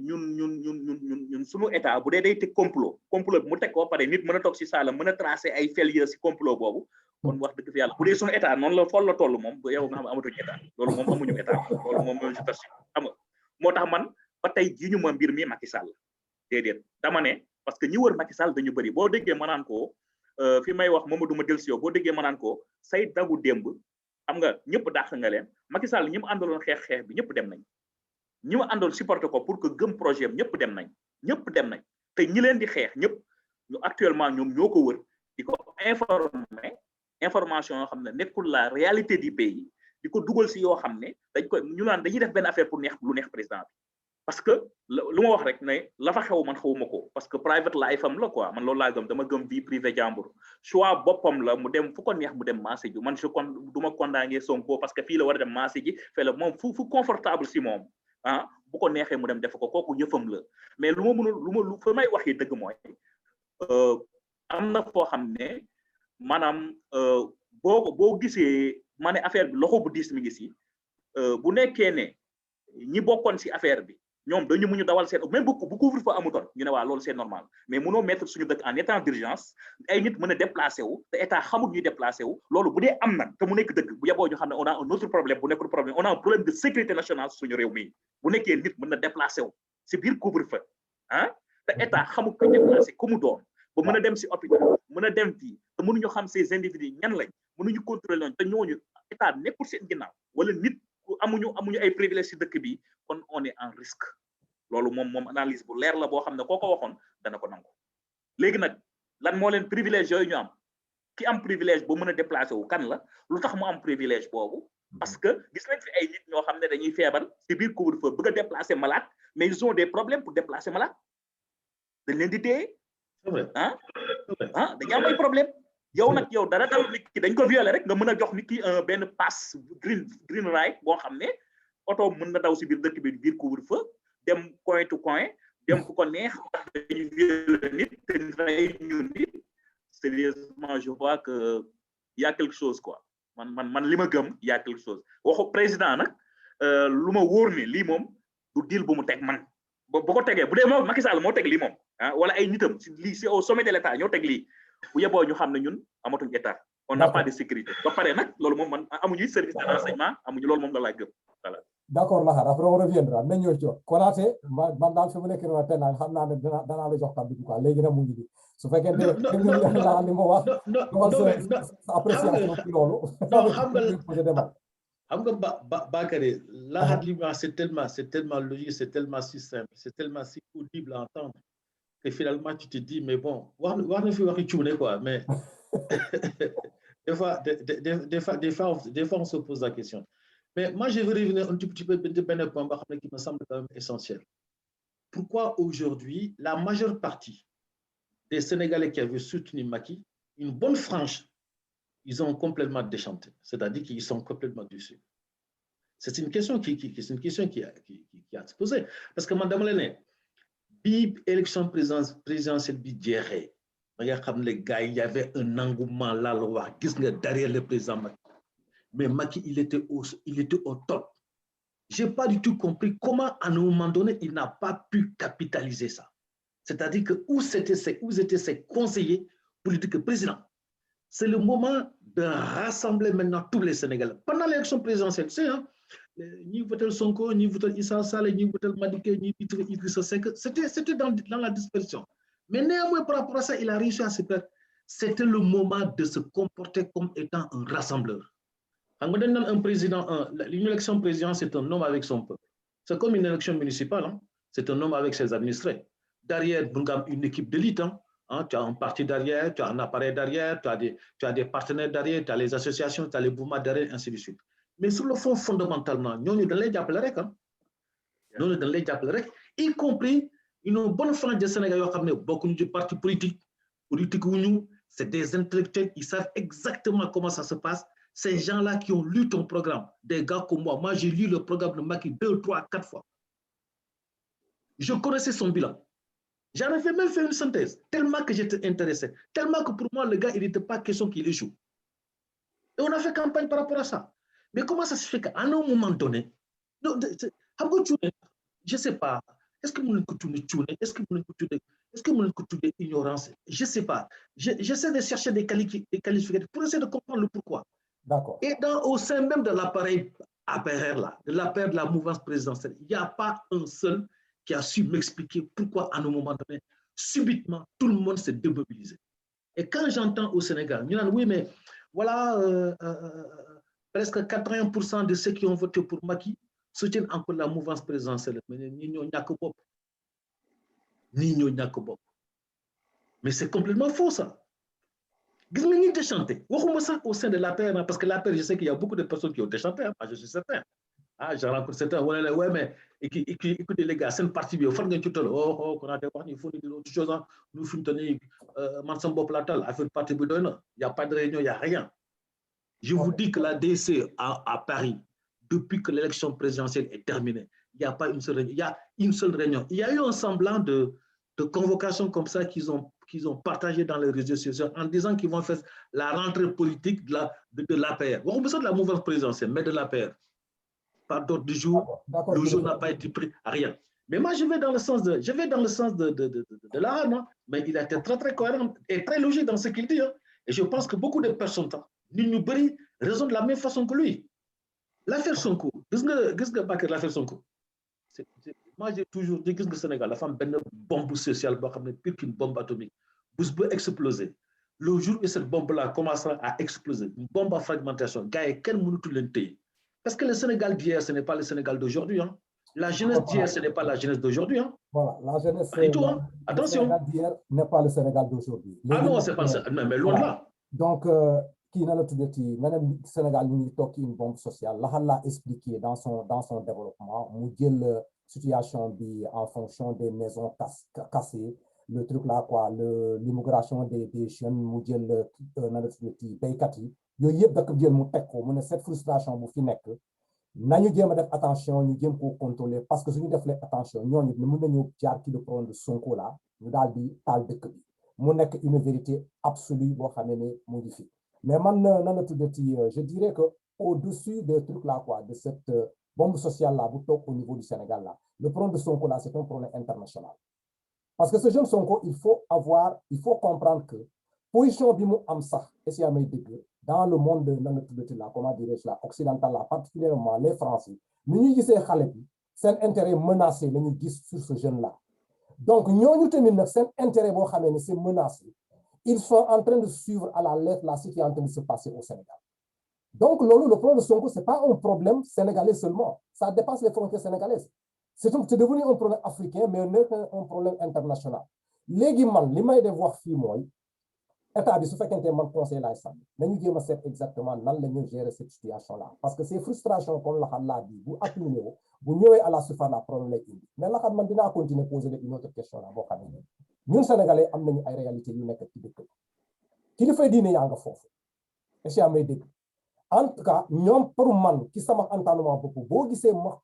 ñun suñu état bu dee day teg complot bi mu teg ko pare nit mën a toog si saala mën a tracer ay failures si complot boobu kon wax dëgg fi yàlla bu dee suñu état noonu la fool la toll moom bu yow nga xam amatuñu état loolu moom amuñu état loolu moom je t'assure xam nga moo tax man ba tey jii ñu ma mbir mi Macky Sall déedéet dama ne parce que ñi wër Macky Sall dañu bëri boo déggee ma naan ko fi may wax Mamadou ma del si yow boo déggee ma naan ko say dagu démb xam nga ñëpp dàq nga leen Macky Sall ñi mu àndaloon xeex bi ñëpp dem nañ ñi ma àndoon supporté ko pour que gëm projet am ñëpp dem nañ te ñi leen di xeex ñëpp ñu actuellement ñoom ñoo ko wër di ko informer information yoo xam ne nekkul la réalité du pays di ko dugal si yoo xam ne ñu naan dañuy def benn affaire pour lu neex président bi parce que lu ma wax rek ne la fa xew man xawuma ko parce que private life am la quoi man loolu laa gëm dama gëm vie privée jàmbur choix boppam la mu dem fu ko neex mu dem marché ji man du ma condamné Sonko parce que fii la war a dem marché ji fee la moom fu confortable si moom bu ko neexee mu dem def ko kooku yëfam la mais lu ma mënul lu fa may waxee dëgg mooy am na foo xam ne maanaam boo gisee ma ne affaire bi loxo bu diis mi ngi si bu nekkee ne ñi bokkoon si affaire bi ñoom dañu muñu dawal seen même bu couvre-feu amutoon ñu ne waa loolu c'est normal mais mënoo mettre suñu dëkk en état d'urgence ay nit mën a déplacé wu te état xamul ñuy déplacé wu loolu bu dee am na te mu nekk dëgg bu yeboo ñu xam ne on a un autre problème bu nekkul problème on a un problème de sécurité nationale suñu réew mi bu nekkee nit mën na déplacé wu si biir couvre-feu te état xamul koy déplacé ku mu doon ba mën a dem si hôpital mën a dem fii te mënuñu xam ces individus ñan lañ mënuñu contrôler lañ te ñooñu état nekkul seen ginnaaw wala nit amuñu ay privilèges si dëkk bi kon on est en risque loolu moom analyse bu leer la boo xam ne koo ko waxoon dana ko nangu léegi nag lan moo leen privilège yooyu ñu am ki am privilège bu mën a déplacé wu kan la lu tax mu am privilège boobu parce que gis nañ fi ay nit ñoo xam ne dañuy feebar si biir couvre-feu bëgg a déplacer malade mais ils ont des problèmes pour déplacer malade dañ leen di téye dañu am ay problème yow nag yow dara dal nit ki dañ ko violer rek nga mën a jox nit ki benn passe green right boo xam ne oto mën na daw si biir dëkk bi biir couvre-feu dem coin to coin dem fu ko neex dañu violer nit te rey ñu nit sérieusement je vois que y a quelque chose quoi man li ma gëm y a quelque chose waxu président nag lu ma wóor ne lii moom du deal bu mu teg man bu ko tegee bu dee moom Macky Sall moo teg lii moom wala ay nitam lii c'est au sommet de l'État ñoo teg lii bu yeboo ñu xam ne ñun amatuñ état on n'a pas de sécurité ba pare nag loolu moom man amuñu service de renseignement amuñu loolu moom la laa gëm voilà. D'accord Lahar après on reviendra nañ ñëw ci Konaté man daal fi mu nekk nii tey xam naa ne danaa la jox kàddu gi quoi léegi nag mu ngi nii su fekkee ne la li ma wax sa appréciation ci loolu xam nga Bakary Lahar li ma c'est tellement logique c'est tellement si simple c'est tellement si audible à entendre que finalement tu te dis mais bon wax na fi waxi cuune quoi mais des fois on se pose la question. Mais moi, je veux revenir un tout petit peu de Ben point qui me semble quand même essentiel. Pourquoi aujourd'hui, la majeure partie des Sénégalais qui avaient soutenu Macky, une bonne frange, ils ont complètement déchanté. C'est-à-dire qu'ils sont complètement dessus. C'est une question qui a se poser. Parce que madame Léné, bi élection présidentielle bi jeexee les gars, il y avait un engouement là, derrière le président Macky. Mais Macky, il était au top. Je n'ai pas du tout compris comment, à un moment donné, il n'a pas pu capitaliser ça. C'est-à-dire que où étaient ses conseillers pour lui dire que président, c'est le moment de rassembler maintenant tous les Sénégalais. Pendant l'élection présidentielle, tu sais, hein, ni votel Sonko, ni votel Issa Sall, ni votel Madické, ni Idrissa Seck, c'était dans la dispersion. Mais néanmoins, par rapport à ça, il a réussi à se faire. C'était le moment de se comporter comme étant un rassembleur. Un président, une élection présidentielle, c'est un homme avec son peuple. C'est comme une élection municipale, hein? C'est un homme avec ses administrés. Derrière, une équipe d'élite, hein? Tu as un parti derrière, tu as un appareil derrière, tu as des partenaires derrière, tu as les associations, tu as les mouvements derrière, ainsi de suite. Mais sur le fond, fondamentalement, nous sommes dans les diaples, nous dans les diaples, y compris une bonne frange de Sénégal, beaucoup de partis politiques, c'est des intellectuels, ils savent exactement comment ça se passe. Ces gens-là qui ont lu ton programme, des gars comme moi j'ai lu le programme de Macky 2, 3, 4 fois. Je connaissais son bilan. J'en avais même fait une synthèse, tellement que j'étais intéressé, tellement que pour moi, le gars, il n'était pas question qu'il échoue. Et on a fait campagne par rapport à ça. Mais comment ça se fait qu'à un moment donné, je ne sais pas, est-ce que vous est-ce que vous ignorance? Je ne sais pas. J'essaie de chercher des qualificatifs pour essayer de comprendre le pourquoi. D'accord. Et au sein même de l'appareil APR, là, de l'appareil de la mouvance présidentielle, il n'y a pas un seul qui a su m'expliquer pourquoi, à un moment donné, subitement, tout le monde s'est démobilisé. Et quand j'entends au Sénégal, nous disons, oui, mais voilà, presque 80% de ceux qui ont voté pour Macky soutiennent encore la mouvance présidentielle. Mais c'est complètement faux, ça. Vous avez déchanté. Au sein de l'APR, parce que l'APR, je sais qu'il y a beaucoup de personnes qui ont déchanté, hein, je suis certain. Ah, j'en rencontre certains, ouais, mais écoutez les gars, c'est une partie, il faut qu'on a des il faut dire autre chose, nous faisons tenir Mansambo Platal, à faire partie de il n'y a pas de réunion, il n'y a rien. Je vous dis que la DC à Paris, depuis que l'élection présidentielle est terminée, il n'y a pas une seule réunion, il y a une seule réunion. Il y a eu un semblant de convocation comme ça qu'ils ont partagé dans les réseaux sociaux en disant qu'ils vont faire la rentrée politique de l'APR. On besoin de la mouvance présidentielle, mais de l'APR. Par d'autres du jour, le jour n'a pas été pris à rien. Mais moi, je vais dans le sens de l'ARN, hein, mais il a été très, très cohérent et très logique dans ce qu'il dit. Hein. Et je pense que beaucoup de personnes, Ninoubri, raisonnent de la même façon que lui. L'affaire Sonko, l'affaire Sonko. Moi, j'ai toujours dit que le Sénégal, la femme, une bombe sociale, pire qu'une bombe atomique, peut exploser. Le jour où cette bombe-là commencera à exploser, une bombe à fragmentation, gars, quel monde tout l'intérêt? Parce que le Sénégal d'hier, ce n'est pas le Sénégal d'aujourd'hui. Hein. La jeunesse d'hier, ce n'est pas la jeunesse d'aujourd'hui. Hein. Voilà, la jeunesse attention. d'hier n'est pas le Sénégal d'aujourd'hui. Ah non, c'est pas ça, mais loin de là. Donc, qui n'a le Sénégal qui une bombe sociale, là, l'a expliqué dans son développement, nous situation en fonction des maisons cassées, le truc là, quoi, l'immigration des jeunes, nous cette frustration, vous finissez. Nañu jéem def attention ñu jéem ko contrôler parce que suñu def les attention ñooñu mën nañu jaar ci le problème de Sonko là ñu daal di taal dëkk bi mu nekk une vérité absolue boo xamee ne mu ngi fi mais man nan la tuddati je dirais que au-dessus de trucs là quoi de cette bombe sociale là bu toog au niveau du Sénégal là le problème de Sonko là c'est un problème international parce que ce jeune Sonko il faut comprendre que position bi mu am sax et amay dëgg dans le monde comment dirais-je là, occidental, là, particulièrement les Français, nous c'est un intérêt menacé sur ce jeune-là. Donc, nous c'est un intérêt c'est menacé. Ils sont en train de suivre à la lettre là, ce qui est en train de se passer au Sénégal. Donc, le problème de Sonko, ce n'est pas un problème sénégalais seulement. Ça dépasse les frontières sénégalaises. C'est devenu un problème africain, mais un problème international. Les guimans, les mailles de voir filles, État bi su fekkente man conseil laay sàmm nañu jéem a seet exactement nan la ñu gérer cette situation là parce que ces frustrations comme la xam laa bi bu accumulé bu ñëwee à la surface la problème lay indi mais la xam man dinaa continuer poser une autre question là boo xam ne ñun sénégalais am nañu ay réalités yu nekk ci dëkk ki dafay diine yaa nga foofu est-ce que amay dégg en tout cas ñoom pour man ci sama entendement bopp boo gisee ma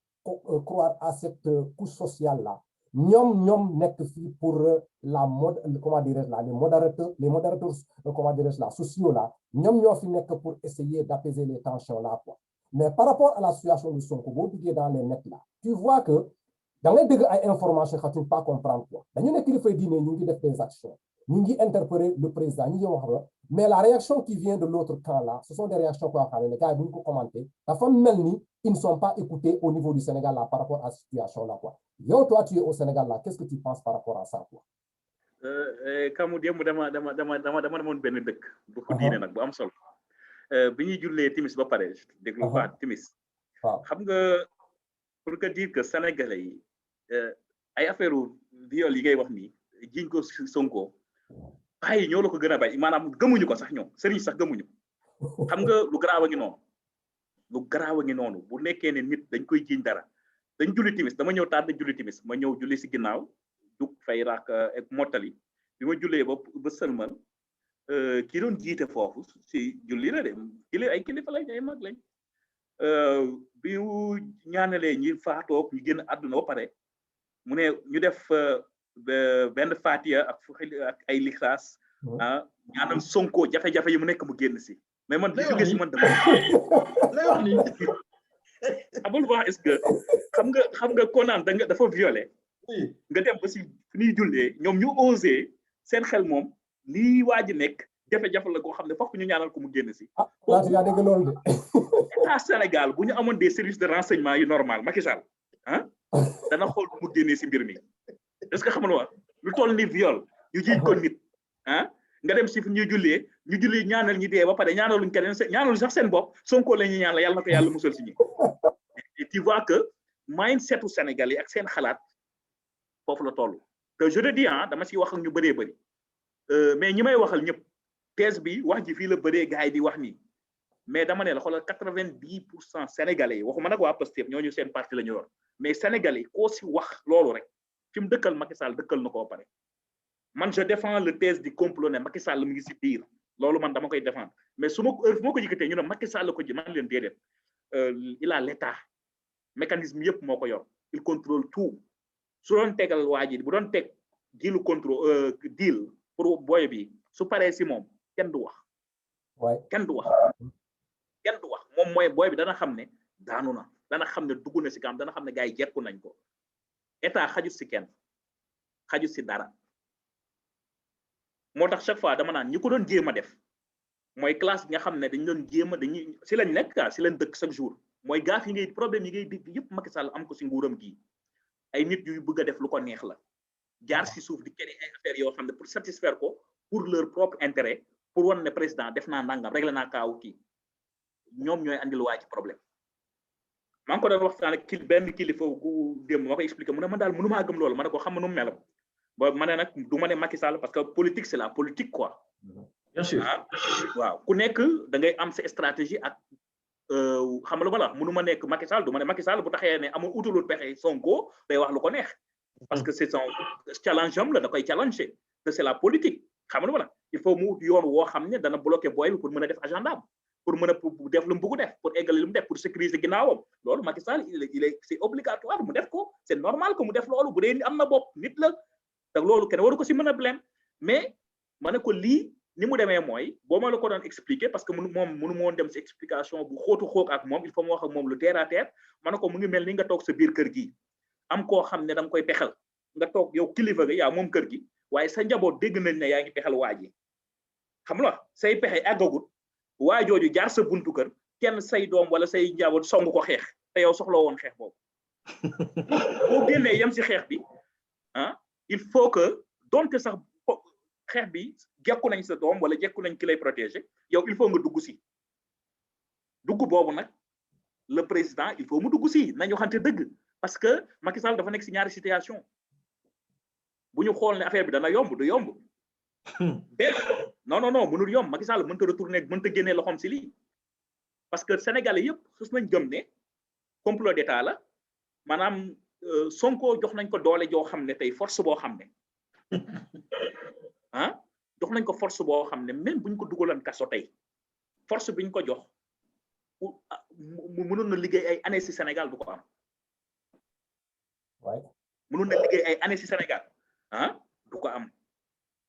croire à cette couche sociale là ñoom nekk fii pour la mode comment dirais-je là les modérateurs comment dirais-je là sociaux là ñoom ñoo fi nekk pour essayer d'apaiser les tensions là quoi mais par rapport à la situation de Sonko boo duggee dans les nets là tu vois que da ngay dégg ay information xatuñ pas comprendre quoi dañu nekk kilifay diine ñu ngi def des actions ñu ngi interpeller le président ñu ngi wax la mais la réaction qui vient de l'autre camp là ce sont des réactions quoi xam ne gars yi bu ñu ko commenter dafa mel ni ils ne sont pas écoutés au niveau du Sénégal là par rapport à cette situation là quoi yow toi tu es au Sénégal là qu'est-ce que tu penses par rapport à ça quoi kamu démb dama demoon benn dëkk bu ko diine nag bu am solo bi ñuy jullee timis ba pare déglu ba timis xam nga pour que dire que sénégalais yi ay affaire viol yi ngay wax nii jiñ ko Sonko bàyyi ñoo la ko gën a bay maanaam gëmuñu ko sax ñoom sëriñ sax gëmuñu xam nga lu garaaw a ngi noonu bu nekkee ne nit dañ koy jiñ dara dañ julli timis dama ñëw tànn julli timis ma ñëw julli si ginnaaw dug fay raak ak mottali bi ma jullee ba sëlmal ki doon jiite foofu si julli la de ay kilifa lañ ay mag lañ bi ñaanalee ñi faatoog ñu génn àdduna ba pare mu ne ñu def benn fatiya ak ay lixaas ñaanal Sonko jafe-jafe yi mu nekk mu génn si mais man jóge si man dama lay wax ni abul wax est-ce que xam nga ko naan dafa violé nga dem ba si fi ñuy jullee ñoom ñu osé seen xel moom lii waa ji nekk jafe-jafe la koo xam ne fokk ñu ñaanal ko mu génn si yaa dégg loolu de état Sénégal bu ñu amoon des services de renseignement yu normal Macky Sall dana xool mu génnee si mbir mi est-ce que xam nga wax lu toll ni viol ñu jiiñ ko nit nga dem si fi ñuy jullee ñu julli ñaanal ñi dee ba pare ñaanaluñ keneen ñaanaluñ sax seen bopp Sonko la ñuy ñaan yàlla na ko yàlla musal si ñi et tu vois que mindset u Sénégal yi ak seen xalaat foofu la toll te je te dis dama si wax ak ñu bëree bëri mais ñi may waxal ñëpp thèse bi wax ji fii la bëree gars yi di wax nii mais dama ne la xoolal 90% sénégalais yi waxuma nag waa Pastef ñooñu seen parti la ñu yor mais sénégalais yi koo si wax loolu rek fi mu dëkkal Macky Sall dëkkal na ko ba pare man je défends le thèse du complot ne Macky Sall mu ngi si biir loolu man dama koy défendre mais su ma ko yëkkatee ñu ne Macky Sall ko ji man leen déedéet il a l'état mécanisme yëpp moo ko yor il contrôle tout su doon tegal waa ji bu doon teg deal contrôle deal pour booy bi su paree si moom kenn du wax kenn du wax moom mooy booy bi dana xam ne daanu na dana xam ne dugg na si kam dana xam ne gars yi jekku nañ ko état xajut si kenn xajut si dara moo tax chaque fois dama naan ñi ko doon jéem a def mooy classe bi nga xam ne dañ doon jéem a dañuy si lañ nekk si lañ dëkk chaque jour mooy gaaf yi ngay problème yi ngay dégg yëpp Macky Sall am ko si nguuram gii ay nit yu bëgg a def lu ko neex la jaar si suuf di keneen ay affaires yoo xam ne pour satisfaire ko pour leur propre intérêt pour wan ne président def naa nangam réglé naa kaaw kii ñoom ñooy andil waa ci problème maa ngi ko doon waxtaan ak benn kilifa ku démb ma koy expliqué mu ne man daal mënu maa gëm loolu ma ne ko xam nga nu mu melam ba ma ne nag du ma ne Macky Sall parce que politique c'est la politique quoi bien sûr waaw ku nekk da ngay am sa stratégie ak xam nga lu ma la mënu ma nekk Macky Sall du ma ne Macky Sall bu taxee ne amul utalul pexe Sonko day wax lu ko neex parce que c'est son challenge am la da koy challenger te c'est la politique xam nga lu ma la il faut mu yoon woo xam ne dana bloquer booy bi pour mën a def agenda am pour mën a def lu mu bëgg def pour égaler lu mu def pour sécuriser ginnaawam loolu Macky Sall il est c'est obligatoire mu def ko c'est normal que mu def loolu bu dee am na bopp nit la te loolu kenn waru ko si mën a blème mais ma ne ko lii ni mu demee mooy boo ma la ko doon expliquer parce que mënu ma woon dem si explication bu xóotu ak moom il faut mu wax ak moom lu terre à terre ma ne ko mu ngi mel ni nga toog sa biir kër gi am koo xam ne da nga koy pexal nga toog yow kilifa ga yaa moom kër gi waaye sa njaboot dégg nañ ne yaa ngi pexal waa ji xam nga say pexe àggagut waa jooju jaar sa buntu kër kenn say doom wala say njaboot song ko xeex te yow soxla woon xeex boobu boo génnee yem si xeex bi il faut que donte sax xeex bi jekku nañ sa doom wala jekku nañ ki lay protéger yow il faut nga dugg si dugg boobu nag le président il faut mu dugg si nañu waxante dëgg parce que Macky Sall dafa nekk si ñaari situation bu ñu xool ne affaire bi dana yomb du yomb benn non mënul yomb Macky Sall mënta retourner mënta génnee loxoom si lii parce que sénégalais yëpp xës nañ gëm ne complot d'état la maanaam Sonko jox nañ ko doole joo xam ne tey force boo xam ne jox nañ ko force boo xam ne même buñ ko dugaloon kaso tey force biñ ko jox mu mënoon na liggéey ay années si Sénégal du ko am mënoon na liggéey ay années ci Sénégal ah du ko am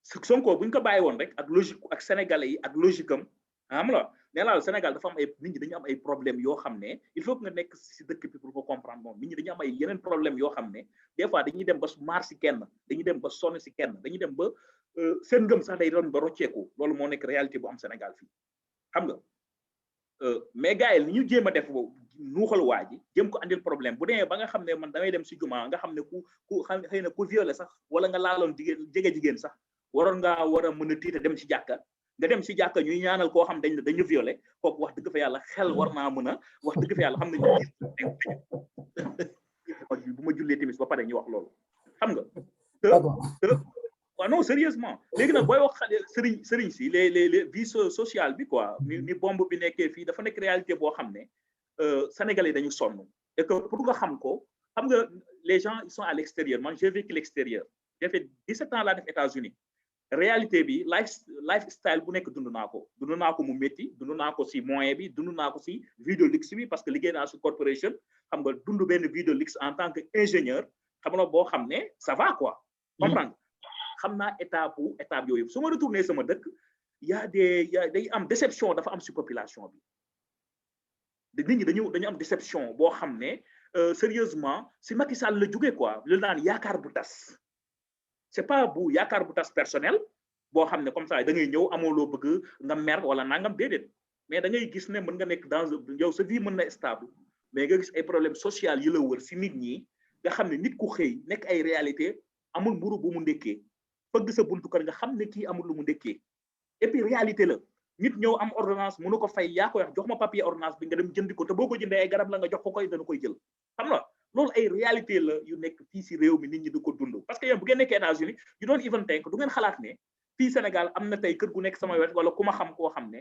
Sonko buñ ko bàyyi woon rek ak logique ak sénégalais yi ak logique am xam la nee naa Sénégal dafa am ay nit ñi dañu am ay problèmes yoo xam ne il faut que nga nekk ci dëkk bi pour ko comprendre moom nit ñi dañu am ay yeneen problèmes yoo xam ne des fois dañuy dem ba maar ci kenn dañuy dem ba sonn ci kenn dañuy dem ba seen ngëm sax day doon ba rocceeku loolu moo nekk réalité bu am Sénégal fii xam nga mais gars yi li ñu jéem a def boobu nuuxal waa ji jéem ko andil problème bu demee ba nga xam ne man damay dem ci juma nga xam ne ku xëy na ku violé sax wala nga laaloon jigéen sax waroon ngaa war a mën a tiita dem ci jàkka nga dem ci jàkka ñuy ñaanal koo xam dañu violé kooku wax dëgg fa yàlla xel war naa mën a wax dëgg fa yàlla xam nañu bu ma jullee timis ba pare ñu wax loolu xam nga te waaw non sérieusement léegi nag booy wax sëriñ si les vie sociale bi quoi ni bombe bi nekkee fii dafa nekk réalité boo xam ne Sénégalais dañu sonn et que pour nga xam ko xam nga les gens ils sont à l'extérieur man j'ai vécu l'extérieur j'ai fait 17 ans laa def États-Unis réalité bi lifestyle bu nekk dund naa ko mu métti dund naa ko si moyen bi dund naa ko si vie de luxe bi parce que liggéey naa si corporation xam nga dund benn vie de luxe en tant que ingénieur xam nga boo xam ne ça va quoi comprendre xam naa étape yooyu su ma retourné sama dëkk day am déception dafa am si population bi nit ñi dañu am déception boo xam ne sérieusement si Macky Sall la jógee quoi lu naan yaakaar bu tas c'est pas bu yaakaar bu tas personnel boo xam ne comme ça da ngay ñëw amoo loo bëgg nga mer wala nangam déedéet mais da ngay gis ne mën nga nekk dans yow sa vie mën na stable mais nga gis ay problèmes sociaux yi la wër si nit ñi nga xam ne nit ku xëy nekk ay réalité amul mburu bu mu ndekkee fëgg sa buntu kër nga xam ne kii amul lu mu ndekkee et puis réalité la nit ñëw am ordonnance mënu ko fay yaa koy wax jox ma papier ordonnance bi nga dem jëndi ko te boo ko jëndee ay garab la nga jox ko koy dana koy jël xam nga loolu ay réalité la yu nekk fii si réew mi nit ñi di ko dund parce que yéen bu ngeen nekkee États-Unis you don't even think du ngeen xalaat ne fii Sénégal am na tey kër gu nekk sama wet wala ku ma xam koo xam ne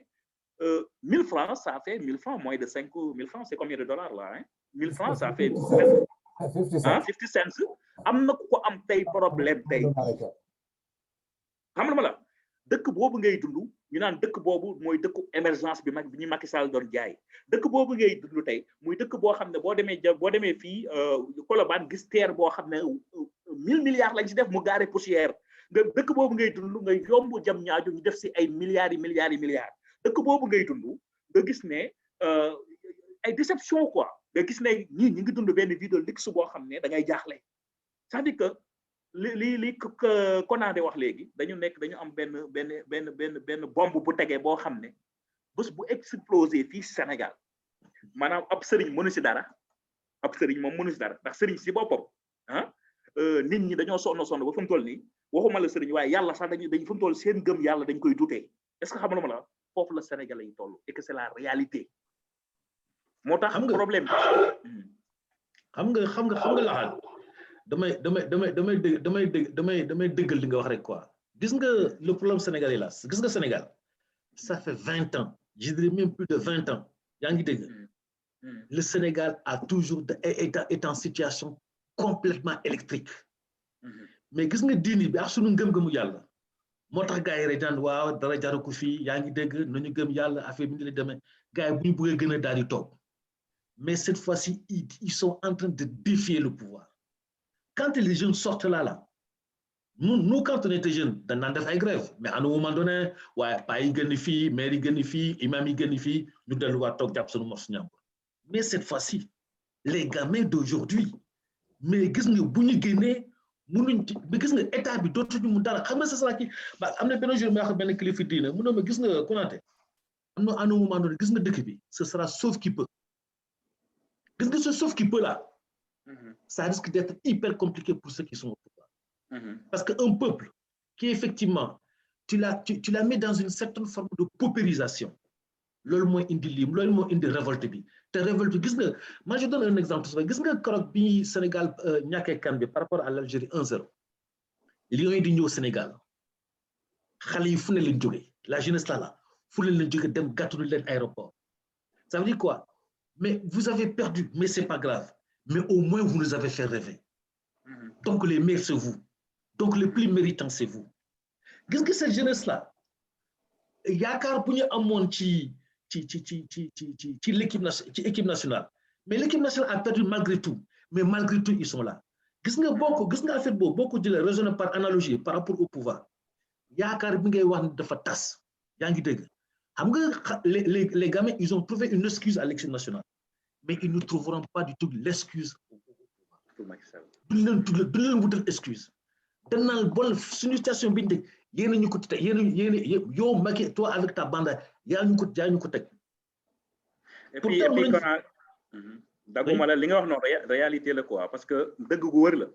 1000 francs ça fait 1000 francs moins de 5000 francs c'est combien de dollars là hein 1000 francs ça fait 50 cents am na ku ko am tey problème tey xam nga ma la dëkk boobu ngay dund ñu naan dëkk boobu mooy dëkku émergence bi ñu Macky Sall doon jaay dëkk boobu ngay dund tey muy dëkk boo xam ne boo demee fii Colobane gis terre boo xam ne 1000 milliards lañ ci def mu gaare poussière nga dëkk boobu ngay dund nga yomb jam ñaajo ñu def si ay milliards dëkk boobu ngay dund nga gis ne ay déception quoi nga gis ne ñi ngi dund benn vie de luxe boo xam ne da ngay jaaxle c'est-à-dire que li Konandé wax léegi dañu am benn bombe bu tegee boo xam ne bés bu explosé fii Sénégal maanaam ab sëriñ mënu si dara ndax sëriñ si boppam nit ñi dañoo sonn ba fu mu toll nii waxuma la sëriñ waaye yàlla sax dañu fu mu toll seen gëm yàlla dañ koy dutee est-ce que xam nga ma la foofu la Sénégalais yi toll et que c'est la réalité moo tax problème xam nga laxaat damay dëggal li nga wax rek quoi gis nga le problème sénégalais là gis nga Sénégal ça fait 20 ans je dirais même plus de 20 ans yaa ngi dégg le Sénégal a toujours est en situation complètement électrique mais gis nga diini bi ak sunu ngëm-ngëmu yàlla moo tax gars yi rek daan waaw dara jaru ko fii yaa ngi dégg nañu gëm yàlla affaire bi ni la demee gars yi bu ñu bëggee gën a daal di toog mais cette fois-ci ils sont en train de défier le pouvoir. Quand les jeunes sortent là, nous quand on était jeunes, on a fait grève. Mais à un moment donné, ouais, pas y gagner fille, mère y gagner fille, imam y gagner fille, nous devons talk absolument. Mais cette fois-ci, les gamins d'aujourd'hui, mais qu'est-ce que vous gagnez? Mais qu'est-ce que l'État bi d'autres ñu mu dara xam nga c'est ça qui ba am na benn jour ma wax benn kilifa diine mu ne ma gis nga Konaté am na à un moment donné gis nga dëkk bi ce sera sauf qui peut gis nga ce sauf qui peut là. Ça risque d'être hyper compliqué pour ceux qui sont au pouvoir. Parce qu'un peuple qui effectivement, tu la mets dans une certaine forme de paupérisation. L'ol moins indi lim, l'ol moins indi révolte bi. Te révolte, moi je donne un exemple. Gis nga korok bi Sénégal ñaké kan bi par rapport à l'Algérie 1-0. Lions yi di ñëw Sénégal. Xalé yi fu ne leen jógé. La jeunesse là, fu ne leen jógé dem gàttu leen aéroport. Ça veut dire quoi? Mais vous avez perdu, mais c'est pas grave. Mais au moins, vous nous avez fait rêver. Donc, les meilleurs, c'est vous. Donc, le plus méritant, c'est vous. Qu'est-ce que cette jeunesse-là? Il y a qu'un peu l'équipe nationale. Mais l'équipe nationale a perdu malgré tout. Mais malgré tout, ils sont là. gis nga affaire boobu boo ko jëlee raisonné par analogie par rapport au pouvoir yaakaar bi ngay wax ne dafa tas yaa ngi dégg xam nga les gamins ils ont trouvé une excuse à l'élection nationale mais ils ne trouveront pas du tout l'excuse duñ leen wutal excuse danal bon suñu situation bi ñu dégg yéen ñu ko teg yéen yow Macky toi avec ta bande yaa ñu ko teg et puis daguma la li nga wax noonu réalité la quoi parce que dëgg gu wër la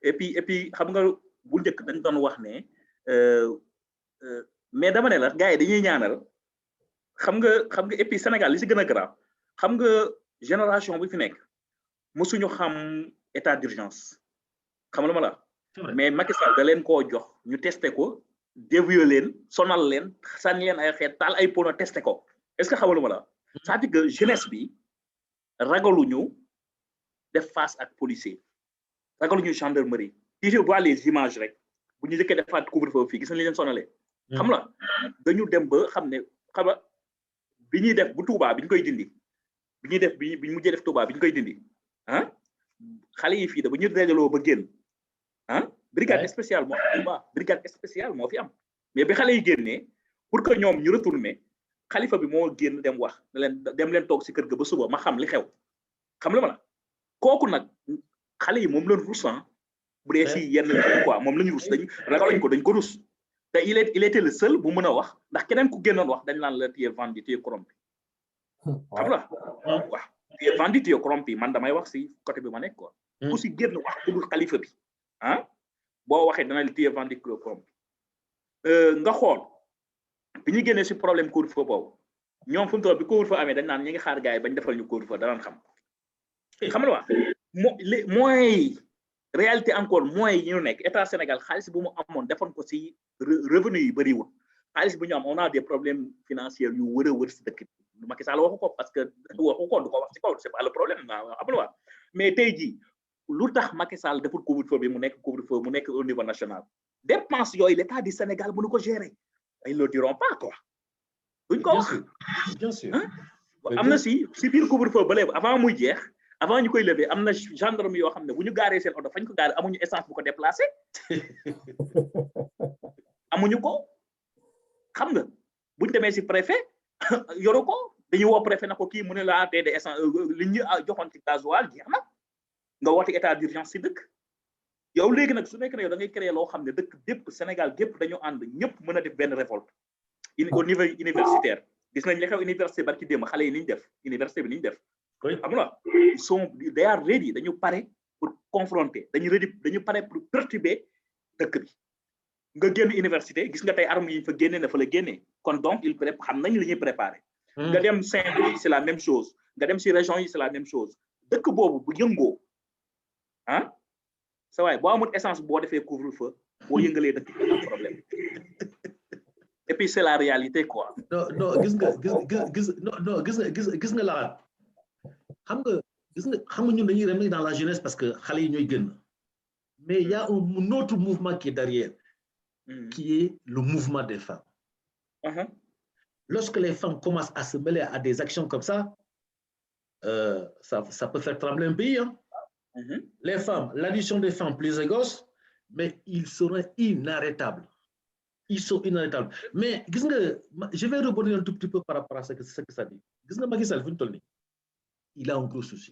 et puis xam nga bu njëkk dañ doon wax ne mais dama ne la gars yi dañuy ñaanal xam nga et puis Sénégal li si gën a grave xam nga génération bi fi nekk mosuñu xam état d'urgence xam nga lu ma la mais Macky Sall da leen koo jox ñu testé ko dévier leen sonal leen sànni leen ay xeet taal ay pono testé ko est-ce que xam nga lu ma la c'est-à-dire que jeunesse bi ragaluñu def face ak policier ragaluñu gendarmerie si je vois les images rek bu ñu jëkkee defaat couvre-feu fii gis na li leen sonalee xam la dañu dem ba xam ne xam nga bi ñuy def bu Touba bi ñu koy dindi bi ñuy def bi ñu mujjee def Touba bi ñu koy dindi ah xale yi fii da ba ñu dajaloo ba génn ah brigade spéciale moo fi Touba brigade spéciale moo fi am mais bi xale yi génnee pour que ñoom ñu retourner xalifa bi moo génn dem wax ne leen dem leen toog si kër ga ba suba ma xam li xew xam la ma la kooku nag xale yi moom lañ rus bu dee si yenn quoi moom lañu rus dañ ragalañ ko dañ ko rus te il était le seul bu mën a wax ndax keneen ku génnoon wax dañ naan la tu es vendu tu es corrompu xam la waaw tu es vendu tu es corrompu man damay wax si côté bi ma nekk quoi ku si génn wax ku dul xalifa bi ah boo waxee dana la tu es vendu tu es corrompu nga xool bi ñu génnee si problème couvre-feu boobu ñoom fu mu toll bi couvre-feu amee dañ naan ñi ngi xaar gars yi bañ defal ñu couvre-feu danaan xam nga wax moyens réalité encore moyens yi ñu nekk état Sénégal xaalis bu mu amoon defoon ko si revenu yi bëriwul xaalis bu ñu am on a des problèmes financiers yu wër a wër si dëkk bi Macky Sall waxu ko parce que waxu ko du ko wax si kaw c'est pas le problème abluwaa mais tey jii lu tax Macky Sall deful couvre-feu bi mu nekk couvre-feu mu nekk au niveau national dépense yooyu l'état du Sénégal mënu ko gérer ils le diront pas quoi duñ ko wax bien sûr am na si biir couvre-feu ba léegi avant muy jeex avant ñu koy lever am na gendarme yoo xam ne bu ñu gaaree seen oto fañ ko gaaree amuñu essence bu ko déplacé amuñu ko xam nga buñ demee si préfet yoru ko dañuy woo préfet na ko kii mu ne la tey de essence li ñu joxoon ci gasoil jeex na nga woote état d'urgence si dëkk yow léegi nag su nekk ne yow da ngay créer loo xam ne dëkk bépp Sénégal gépp dañu ànd ñëpp mën a def benn révolte au niveau universitaire gis nañ li xew université barki démb xale yi ni ñu def université bi ni ñu def xam nga they are ready dañu pare pour confronter dañu pare pour perturber dëkk bi nga génn université gis nga tey armes yi fa génne na fa la génnee kon donc il prép xam nañ li ñuy préparé nga dem Saint-Louis c'est la même chose nga dem si région yi c'est la même chose dëkk boobu bu yëngoo ah sa waay boo amul essence boo defee couvre-feu boo yëngalee dëkk bi am problème et puis c'est la réalité quoi non gis nga laat xam nga ñun dañuy remettre dans la jeunesse parce que xale yi ñooy gën mais il y a un autre mouvement qui est derrière qui est le mouvement des femmes lorsque les femmes commencent à se mêler à des actions comme ça ça peut faire trembler un pays les femmes l'addition des femmes plus égaux mais ils seront inarrêtables ils sont inarrêtables mais gis nga je vais rebondir un tout petit peu par rapport à ce que ça dit gis nga Macky Sall fi ñu toll nii il a un gros souci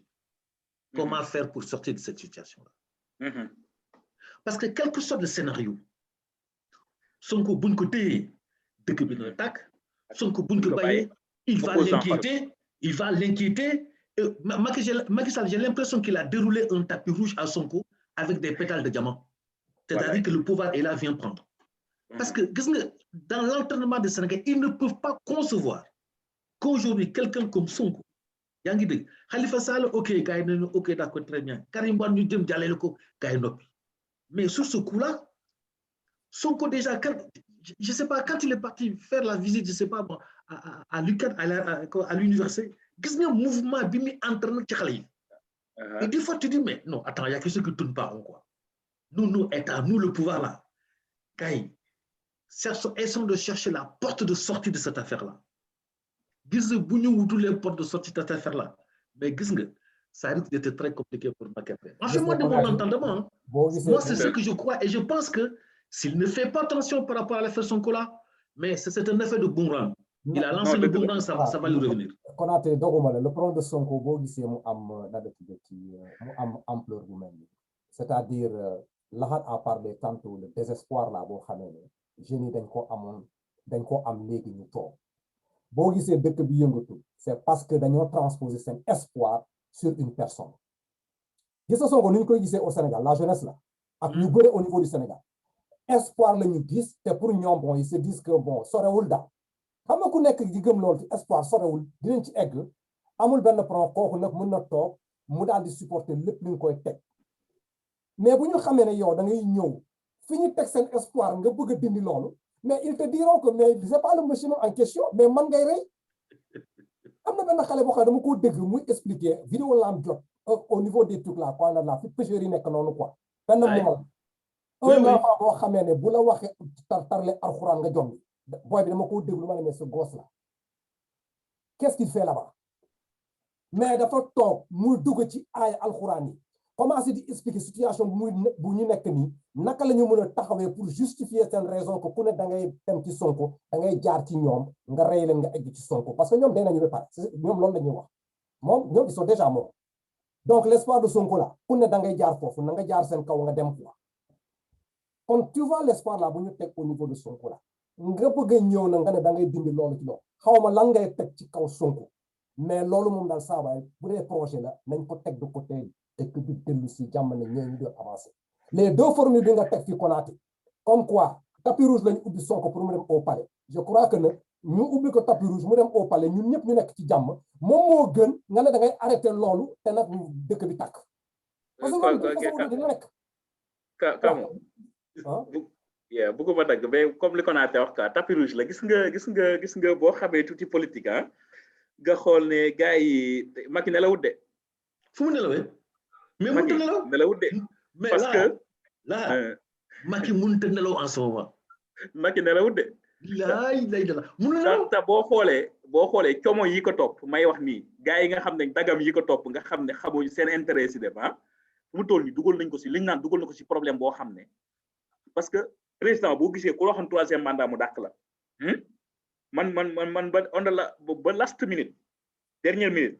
comment faire pour sortir de cette situation-là parce que quel que soit le scénario Sonko buñ ko téye dëkk bi dina tàkk Sonko buñ ko bàyyee il va l'inquiéter Macky Sall j'ai l'impression qu'il a déroulé un tapis rouge à Sonko avec des pétales de diamant c'est-à-dire que le pouvoir est là vient prendre parce que gis nga dans l'entraînement des Sénégalais ils ne peuvent pas concevoir qu'aujourd'hui quelqu'un comme Sonko yaa ngi dégg Khalifa Sall ok gars yi nañu ok d'accord très bien Karim Wade ñu jëm jàllale ko gars yi noppi mais sur ce coup-là Sonko déjà je sais pas quand il est parti faire la visite je sais pas bon à l'UCAD à l'université gis nga mouvement bi muy entraîné ci xale yi et des fois tu dis mais non attends il y a quelque chose qui tourne pas rond quoi nous état nous le pouvoir là gars yi essayons de chercher la porte de sortie de cette affaire-là gis nga bu ñu wutulee porte de sortie de cette affaire-là mais gis nga ça risque d'être très compliqué pour Mbacké. Franchement, de mon entendement, moi, c'est ce que je crois. Et je pense que s'il ne fait pas attention par rapport à l'affaire Sonko-là, mais c'est un effet de boomerang. Il a lancé le boomerang, ça va lui revenir. Konaté doguma le problème de Sonko boo gisee mu am ampleur bu mel nii c'est-à-dire Lahat a parlé tantôt le désespoir là boo xamee ne jeunes yi dañ ko am léegi ñu toog boo gisee dëkk bi yëngatu c'est parce que dañoo transposer seen espoir sur une personne gis nga Sonko ni ñu koy gisee au Sénégal la jeunesse là ak ñu bëre au niveau du Sénégal espoir la ñu gis te pour ñoom bon ils se disent que bon sorewul daal xam nga ku nekk di gëm loolu ci espoir sorewul dinañ ci egg amul benn problème kooku nag mën na toog mu daal di supporter lépp li nga koy teg mais bu ñu xamee ne yow da ngay ñëw fi ñu teg seen espoir nga bëgg a dindi loolu mais ils te diront que mais c'est pas le monsieur en question mais man ngay rey am na benn xale boo xam ne dama ko dégg muy expliquer vidéo la am jot au niveau des trucs là quoi la fi pêcheurs yi nekk noonu quoi benn moom un enfant boo xamee ne bu la waxee tarle alxuraan nga jombi boy bi dama ko déglu ma ne mais ce gosse là qu'est-ce qu'il fait là-bas mais dafa toog muy dugg ci aaya alxuraan yi commencé di expliquer situation bu ñu nekk nii naka la ñu mën a taxawee pour justifier seen raison que ku ne da ngay dem ci Sonko da ngay jaar ci ñoom nga rey leen nga egg ci Sonko parce que ñoom day nañu ba pare ñoom loolu la ñuy wax moom ñoom ils sont déjà morts donc l'espoir de Sonko là ku ne da ngay jaar foofu na nga jaar seen kaw nga dem quoi kon tu vois l'espoir là bu ñu teg au niveau de Sonko là nga bëgg a ñëw na nga ne da ngay dindi loolu ci loolu xaw ma lan ngay teg ci kaw Sonko mais loolu moom daal saabaay bu dee projet la nañ ko teg de côté dëkk bi dellu si jàmm ne ñoo ñu doon avancé les deux formules bi nga teg fi Konaté comme quoi tapis rouge lañu ubbi Sonko pour mu dem au palais je crois que ne ñu ubbi ko tapis rouge mu dem au palais ñun ñëpp ñu nekk ci jàmm moom moo gën nga ne da ngay arrêté loolu te nag dëkk bi tàkk parce que loolu dina nekk bëgguma dagg mais comme li Konaté wax ka tapis rouge la gis nga boo xamee tuuti politique ah nga xool ne gars yi Macky nelawut de fu mu nelawee mais mënut a nelaw nelawut de parce que là Macky mënut a nelaw en ce moment Macky nelawut de lay dala mënut a nelaw te boo xoolee como yi ko topp may wax nii gars yi nga xam ne dagam yi ko topp nga xam ne xamuñ seen intérêt si dem ah fu mu toll nii dugal nañ ko si liñ naan dugal na ko si problème boo xam ne parce que président boo gisee ku waxoon 3e mandat mu dàq la man ba on la ba last minute dernière minute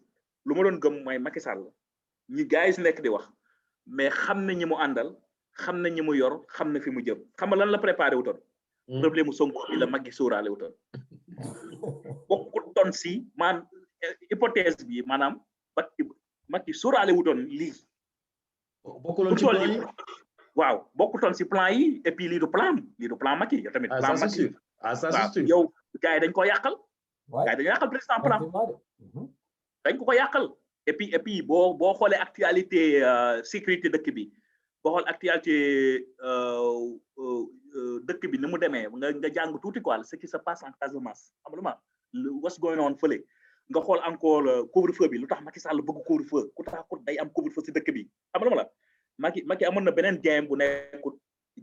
lu ma doon gëm mooy Macky Sall ñi gars yi si nekk di wax mais xam na ñi mu àndal xam na ñi mu yor xam na fi mu jëm xam nga lan la préparé wutoon problème mu Sonko bi la Macky sóoraale wutoon bokkul toon si hypothèse bi maanaam Macky sóoraale wutoon lii bokkuloon ci plan yi waaw bokkutoon si plan yi et puis lii du plan Macky yow tamit plan Macky ça c'est sûr yow gars yi dañ ko yàqal gars yi dañu yàqal président plan dañ ko yàqal et puis boo xoolee actualité sécurité dëkk bi boo xool actualité dëkk bi ni mu demee nga jàng tuuti quoi ce qui se passe en Casamance xam nga what's going on fële nga xool encore couvre-feu bi lu tax Macky Sall bëgg couvre-feu ku tax day am couvre-feu si dëkk bi xam nga la Macky amoon na beneen game bu nekkut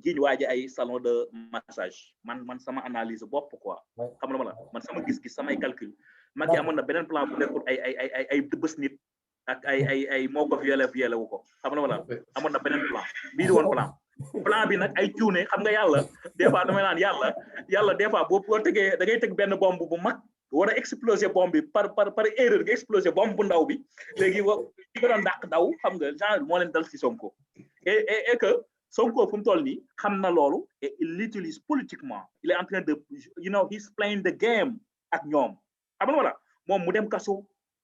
jiiñ waaji ay salon de massage man sama analyse bopp quoi xam nga la man sama gis-gis samay calcul Macky amoon na beneen plan bu nekkut ay bës nit ak ay moo ko violé wu ko xam nga la amoon na beneen plan bii di woon plan bi nag ay cuune xam nga yàlla des fois damay naan yàlla des fois boo tegee da ngay teg benn bombe bu mag war a exploser bombe bi par erreur nga exploser bombe bu ndaw bi léegi ci nga doon dàq daw xam nga genre moo leen dal ci Sonko et que Sonko fu mu toll nii xam na loolu et il l'utilise politiquement il est en train de he's playing the game ak ñoom xam nga wala moom mu dem kaso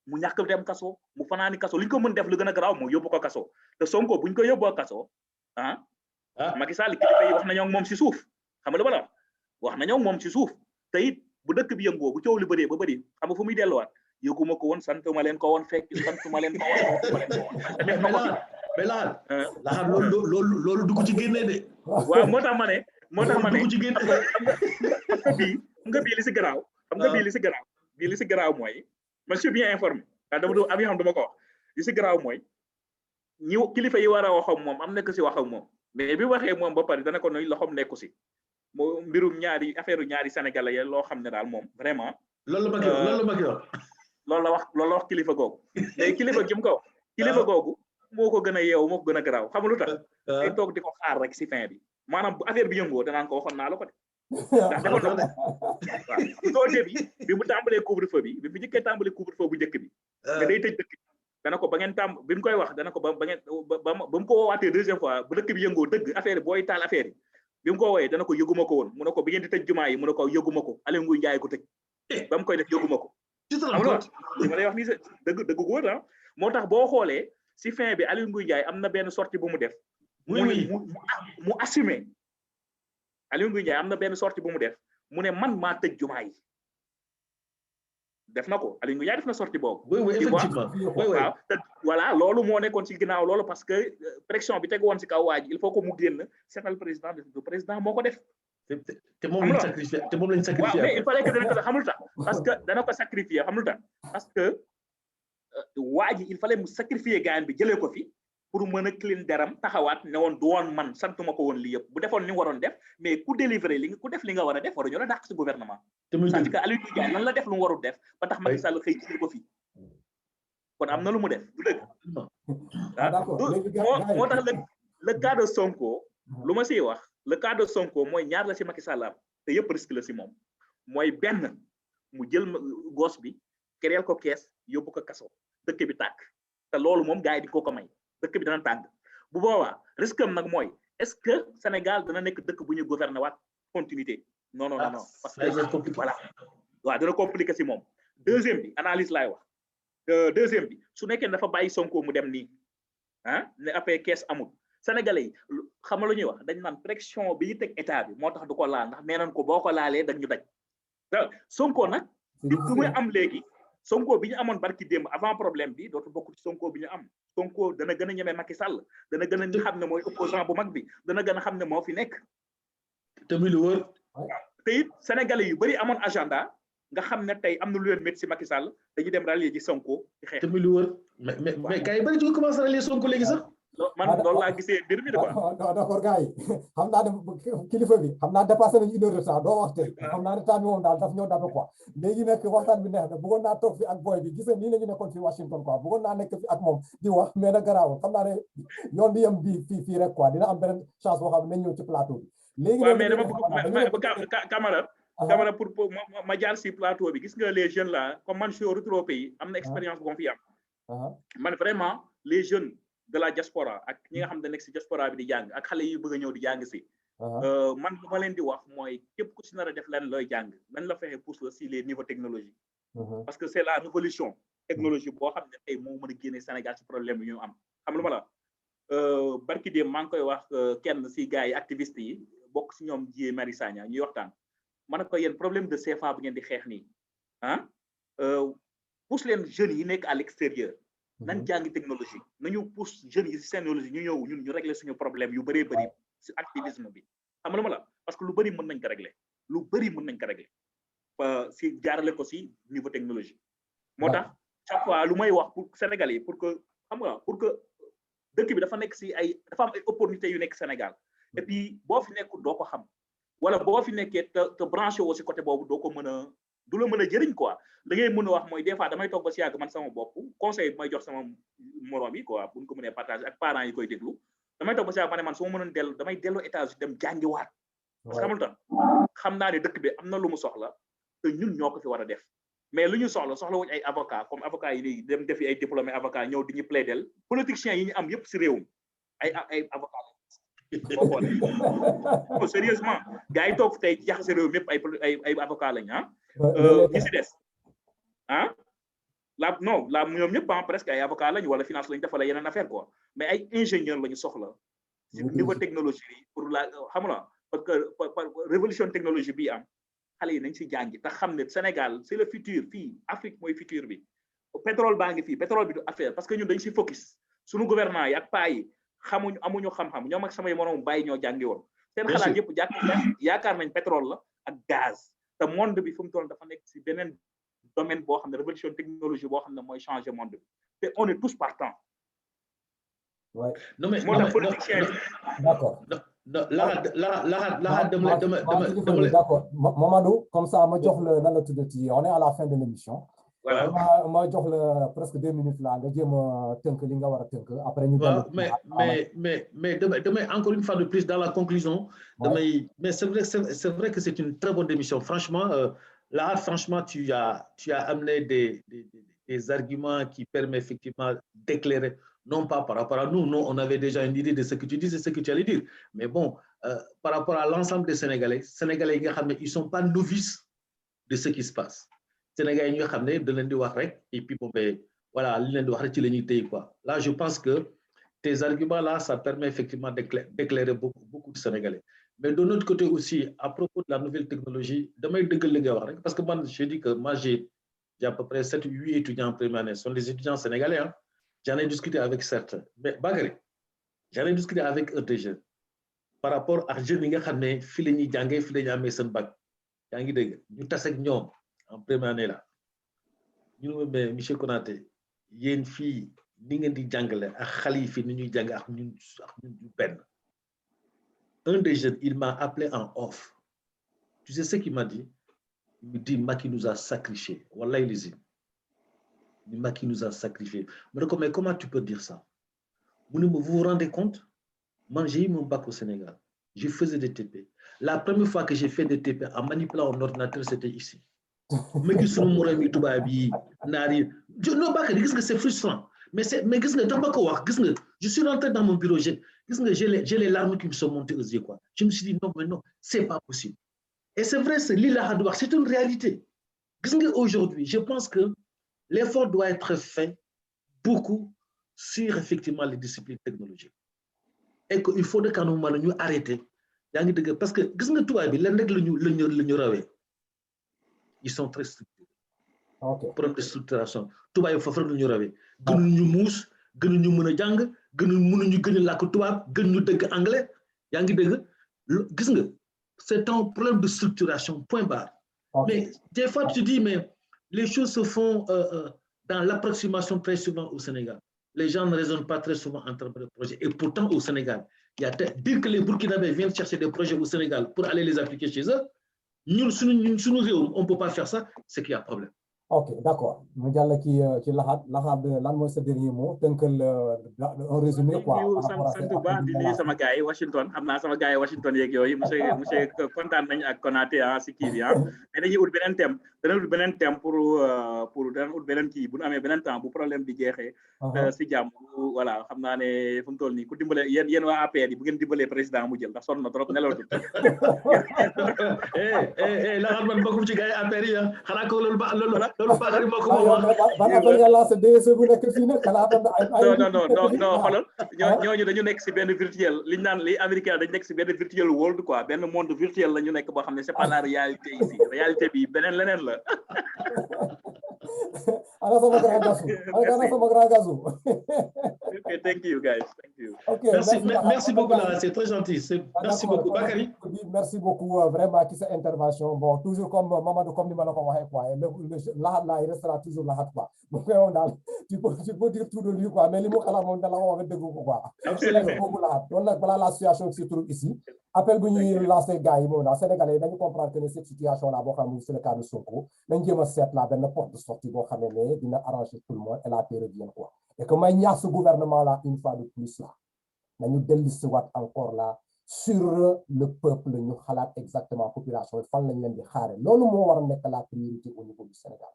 mu ñàkk dem kaso mu fanaani kaso li ñu ko mën def lu gën a garaaw mooy yóbbu ko kaso te Sonko bu ñu ko yóbboo kaso Macky Sall kilifa yi wax nañoo ak moom si suuf xam nga la wax nañoo ak moom si suuf te it bu dëkk bi yëngoo bu coow li bëree ba bëri xam nga fu muy delluwaat yëguma ko woon santuma leen ko woon fekk santuma leen ko woon mais Lahat loolu du ko ci génnee de waaw moo tax ma ne du ko ci génne xam nga bii li si garaaw xam nga bii li si garaaw mooy je suis bien informé dama do am yoo xam dama ko wax li si garaaw mooy ñi kilifa yi war a wax ak moom am nekk si wax ak moom mais bi waxee moom ba pare dana ko noy loxoom nekku si moo mbirum affaire ñaari sénégalais ya loo xam ne daal moom vraiment loolu la Macky wax loolu la wax kilifa googu léegi kilifa gi mu ko kilifa googu moo ko gën a yeewu moo ko gën a garaaw xam nga lu tax day toog di ko xaar rek si fin bi maanaam bu affaire bi yëngoo danaan ko waxoon naa la ko de ndax defoon na waaw au début bi mu tàmbalee couvre-feu bi mu njëkkee tàmbalee couvre-feu bu njëkk bi nga day tëj dëkk bi dana ko ba ngeen bi mu koy wax dana ko ba ngeen ba mu ko woowaatee deuxième fois bu dëkk bi yëngoo dëgg affaire booy taal affaire yi bi mu ko wooyee dana ko yëguma ko woon mu ne ko bi ngeen di tëj jumaa yi mu ne ko yëguma ko Aly Ngouille Ndiaye ko tëj ba mu koy def yëguma ko li ma lay wax nii sa dëgg góor ah moo tax boo xoolee si fin bi Aly Ngouille Ndiaye am na benn sortie bu mu def mu assumé Aly Ngouille Ndiaye am na benn sortie bu mu def mu ne man maa tëj jumaa yi def na ko Aly Ngouille Ndiaye def na sortie boobu effectivement waaw te voilà loolu moo nekkoon ci ginnaaw loolu parce que pression bi tegu woon si kaw waa ji il faut que mu génn seetal président du président moo ko def te moom lañ sacrifié waaw mais il fallait que dana ko xamul tax parce que dana ko sacrifier xamul tax parce que waa ji il fallait mu sacrifier gaayan bi jëlee ko fi pour mën a clean deram taxawaat ne woon du woon man santuma ko woon lii yëpp bu defoon li nga waroon def mais ku délivrer ku def li nga war a def waruñu la dàq si gouvernement parce que Aly Ngouille Ndiaye lan la def lu mu warul def ba tax Macky Sall xëy jëlee ko fi kon am na lu mu def du dëgg moo tax le cas de Sonko lu ma siy wax le cas de Sonko mooy ñaar la si Macky Sall am te yëpp risque la si moom mooy benn mu jël gosse bi créer ko kees yóbbu ko kaso dëkk bi tàkk te loolu moom gars yi di ko may dëkk bi dana tàng bu boobaa risque am nag mooy est-ce que Sénégal dana nekk dëkk bu ñu gouverner waat continuité non parce que voilà waaw dana compliqué si moom deuxième bi analyse laay wax deuxième bi su nekkee dafa bàyyi Sonko mu dem nii ne après kees amul Sénégalais yi xam nga lu ñuy wax dañ naan pression bi ñu teg état bi moo tax du ko laal ndax nee nañ ko boo ko laalee dañ ñu daj Sonko nag di ku muy am léegi Sonko bi ñu amoon barki démb avant problème bi dootu bokk ci Sonko bi ñu am Sonko dana gën a ñeme Macky Sall dana gën a xam ne mooy opposant bu mag bi dana gën a xam ne moo fi nekk te muy lu wër te it Sénégalais yu bëri amoon agenda nga xam ne tey am na lu leen métti si Macky Sall dañuy dem rallier ji Sonko di xeex te muy lu wër mais gars yi bëri ci commencé rallier Sonko léegi sax man loolu laa gisee mbir mi quoi d'accord gars yi xam naa ne kilifa bi xam naa dépassé nañu 1 heure de temps doo wax tey xam naa ne temps bi moom daal daf ñëw dafa quoi léegi nag waxtaan bi neex na bëggoon naa toog fi ak boy bi gis nga nii la ñu nekkoon fi Washington quoi bëggoon naa nekk fi ak moom di wax mais na garaaw xam naa ne yoon bi yem fii rek quoi dina am beneen chance boo xam ne nañ ñëw ci plateau bi léegi mais dama bëgg Camara pour ma jaar si plateau bi gis nga les jeunes là comme man je suis au retour au pays am na expérience bu ma fi am man vraiment les jeunes de la diaspora ak ñi nga xam ne nekk si diaspora bi di jàng ak xale yi bëgg a ñëw di jàng si man lu ma leen di wax mooy képp ku si nar a def leen looy jàng nañ la fexe pousse la si les niveaux technologiques parce que c'est la révolution technologie boo xam ne tey moo mën a génne Sénégal si problème bi ñu am xam lu ma la barki démb maa ngi koy wax kenn si gars yi activistes yi bokk si ñoom Guy Marius Sagna ñuy waxtaan ma ne ko yéen problème de CFA bu ngeen di xeex nii pousse leen jeunes yi nekk à l'extérieur nañ jàngi technologie nañu pousse jeunes yi si technologie ñu ñëw ñun ñu régler suñu problème yu bëree bëri si activisme bi xam nga lu ma la parce que lu bëri mën nañ ko régler lu bëri mën nañ ko régler si jaarale ko si niveau technologie moo tax chaque fois lu may wax pour Sénégalais yi pour que xam nga pour que dëkk bi dafa nekk si ay dafa am ay opportunités yu nekk Sénégal et puis boo fi nekkul doo ko xam wala boo fi nekkee te branché woo si côté boobu doo ko mën a du la mën a jëriñ quoi da ngay mën a wax mooy des fois damay toog ba si yàgg man sama bopp conseil bi may jox sama morom yi quoi bu ñu ko mënee partager ak parents yi koy déglu damay toog ba si yàgg ma ne man su ma mënoon dellu damay delloo États-Unis dem jàngiwaat parce que xamul tax xam naa ne dëkk bi am na lu mu soxla te ñun ñoo ko fi war a def mais lu ñu soxla wuñ ay avocat comme avocat yi léegi dem defi ay diplômé avocat ñëw di ñu plaidel politiciens yi ñu am yëpp si réewum ay avocat boo xoolee sérieusement gars yi toog tey jaxase réew mi yëpp ay avocat lañ ñi si des ñoom ñëpp presque ay avocat lañ wala finance lañ defal yeneen affaire quoi mais ay ingénieur la ñu soxla si niveau technologie yi pour la xam nga parce que révolution technologie bi am xale yi nañ si jàngi te xam ne Sénégal c'est le futur fii Afrique mooy futur bi pétrole baa ngi fii pétrole bi du affaire parce que ñun dañ si focus suñu gouvernement yi ak paa yi amuñu xam-xam ñoom ak samay moroom bàyyi ñoo jàngi woon seen xalaat yëpp yaakaar nañ pétrole la ak gaz te monde bi fu mu toll dafa nekk si beneen domaine boo xam ne révolution technologie boo xam ne mooy changer monde bi te on est tous partants. non mais moo tax politicien yi d'accord dama d'accord Mamadou comme ça ma jox la nan la tuddati on est à la fin de l'émission voilà ma jox la presque 2 minutes là nga jéem a tënk li nga war a tënk après ñu mais demain, encore une fois de plus dans la conclusion mais c'est vrai que c'est une très bonne émission franchement là franchement tu as amené des arguments qui permettent effectivement d'éclairer non pas par rapport à nous on avait déjà une idée de ce que tu dis, c'est ce que tu allais dire mais bon par rapport à l'ensemble des Sénégalais ils sont pas novices de ce qui se passe Sénégalais yi nga xam ne da leen di wax rek et puis bon ben voilà li leen di wax rek ci la ñuy téye quoi là je pense que tes arguments là ça permet effectivement d'éclairer beaucoup de Sénégalais mais de notre côté aussi à propos de la nouvelle technologie damay dëggal li nga wax rek parce que man je dis que moi j'ai à peu près 7 ou 8 étudiants en première année ce sont des étudiants sénégalais hein j'en ai discuté avec certains mais Bakary j'en ai discuté avec un des jeunes par rapport à jeunes yi nga xam ne fii la ñuy jàngee fii la ñuy amee seen bac yaa ngi dégg ñu tas ak ñoom en première année là ñu ne mais monsieur Konaté yéen fii ni ngeen di jàngale ak xale yi fii ni ñuy jàng ak ñun du benn un des jeunes il m'a appelé en off tu sais ce qu'il m'a dit il me dit Macky nous a sacrifiés wallahi les Macky nous a sacrifiés ma ne ko mais comment tu peux dire ça mu ne ma vous vous rendez compte moi j'ai eu mon bac au Sénégal je faisais des TP la première fois que j'ai fait des TP en manipulant un ordinateur c'était ici mais gis sunu moroom yi tubaab yi naar yi non Bakary gis nga c'est frustrant mais gis nga dama ko wax gis nga je suis rentré dans mon bureau gis nga j'ai les larmes qui me sont montées aux yeux quoi je me suis dit non c'est pas possible et c'est vrai c'est lii la wax c'est une réalité gis nga aujourd'hui je pense que l'effort doit être fait beaucoup sur effectivement les disciplines technologiques et que il faudrait qu'à un moment ñu arrêter yaa ngi dëgg parce que gis nga tubaab bi leen rek la ñu rawee ils sont très structurés. Okay. Problème de structuration tubaab yi foofu rek la ñu rawee gënuñu muus gënuñu mën a jàng mënuñu gën a làkk tubaab gën ñu dëgg anglais yaa ngi dëgg gis nga c'est un problème de structuration point barre. Okay. Mais des fois tu te dis mais les choses se font dans l'approximation très souvent au Sénégal les gens ne raisonnent pas très souvent en termes de projets et pourtant au Sénégal il y a dire que les Burkinabés viennent chercher des projets au Sénégal pour aller les appliquer chez eux ñun suñu réew on peut pas faire ça c'est qu'il y a problème. Ok d'accord mu jàll ci laxaat lan mooy sa dernier mot tënkal un résumé quoi. sant bu baax di nuyu sama gars yi Washington xam naa sama gars yi Washington yeeg yooyu monsieur kontaan nañu ak Konaté si kii bi mais dañuy ut beneen thème danañ ut beneen kii bu ñu amee beneen temps bu problème bi jeexee si jàmm voilà xam naa ne fu mu toll nii ku dimbale yéen waa APR yi bu ngeen dimbalee président mu jël ndax sonn na trop nelawatul laxaat man bokkum ci gars yi APR yi xanaa ko loolu Bakary moo ko ban affaire nga lancé DSE bu nekk fii nag non xoolal ñooñu dañu nekk si benn virtuel liñ naan li américain dañu nekk si benn virtuel world quoi benn monde virtuel la ñu nekk boo xam ne c'est pas la réalité ici réalité bi leneen la ana sama grand gazou Okay, thank you guys. Thank you. Okay, merci beaucoup là, c'est très gentil. Merci beaucoup Bakary. Merci beaucoup vraiment qui cette intervention. Bon, toujours comme Mamadou comme ni ma la ko waxee quoi. Lahat là il restera toujours lahat quoi. Donc tu peux dire tout de lui quoi, mais li mu xalaat moom da la wax dëgg ko quoi. Absolument. Donc nag voilà la situation qui se trouve ici. Appel bu ñuy lancer gars yi moom daal Sénégalais dañu comprendre que cette situation là boo xam ne c'est le cas de Sonko dañ jéem a seet la benn porte de sortie boo xam ne dina arranger tout le monde et la paix revient quoi. Et que may ñaax ce gouvernement là une fois de plus là nañu dellu si waat encore là sur le peuple ñu xalaat exactement population fan lañ leen di xaare loolu moo war a nekk la priorité au niveau du Sénégal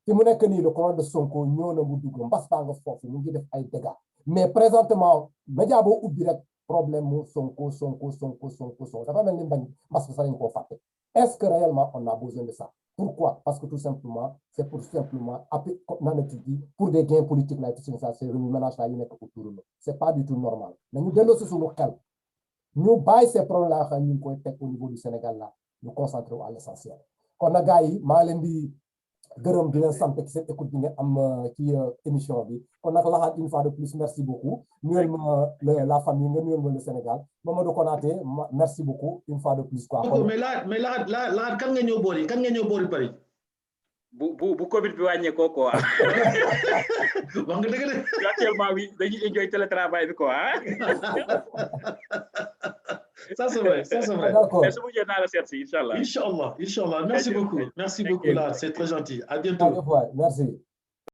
fi mu nekk nii le colonel de Sonko ñëw na mu dugg mbas baa nga foofu mu ngi def ay dégâts mais présentement média boo ubbi rek problème mu Sonko dafa mel ni mbañ mbas bi sax lañ koo fàtte est-ce que réellement on a besoin de ça? Pourquoi? Parce que tout simplement, c'est pour simplement, pour des gains politiques, là, ça, c'est le ménage là, autour de nous. C'est pas du tout normal. Mais nous donnons ce sur nos calmes. Nous baillons ces problèmes-là, nous au niveau du Sénégal, là, nous concentrons à l'essentiel. Quand on a gagné, Malendi, gërëm di leen sant ci seen écoute bi nga am ci émission bi kon nag laxaat une fois de plus merci beaucoup nuyul ma la famille nga nuyul ma le Sénégal Mamadou Konaté merci beaucoup une fois de plus quoi. mais laxaat kan nga ñëw boori Paris. bu Covid bi wàññeekoo quoi. wax nga dëgg de. actuellement oui dañuy enjoy télétravail bi quoi. Ça, c'est vrai. Ça, c'est vrai. D'accord. mais su mujjee naa la seet si incha allah. Inch'Allah. Inch'Allah. Merci beaucoup. Merci beaucoup là. C'est très gentil. À bientôt. Merci.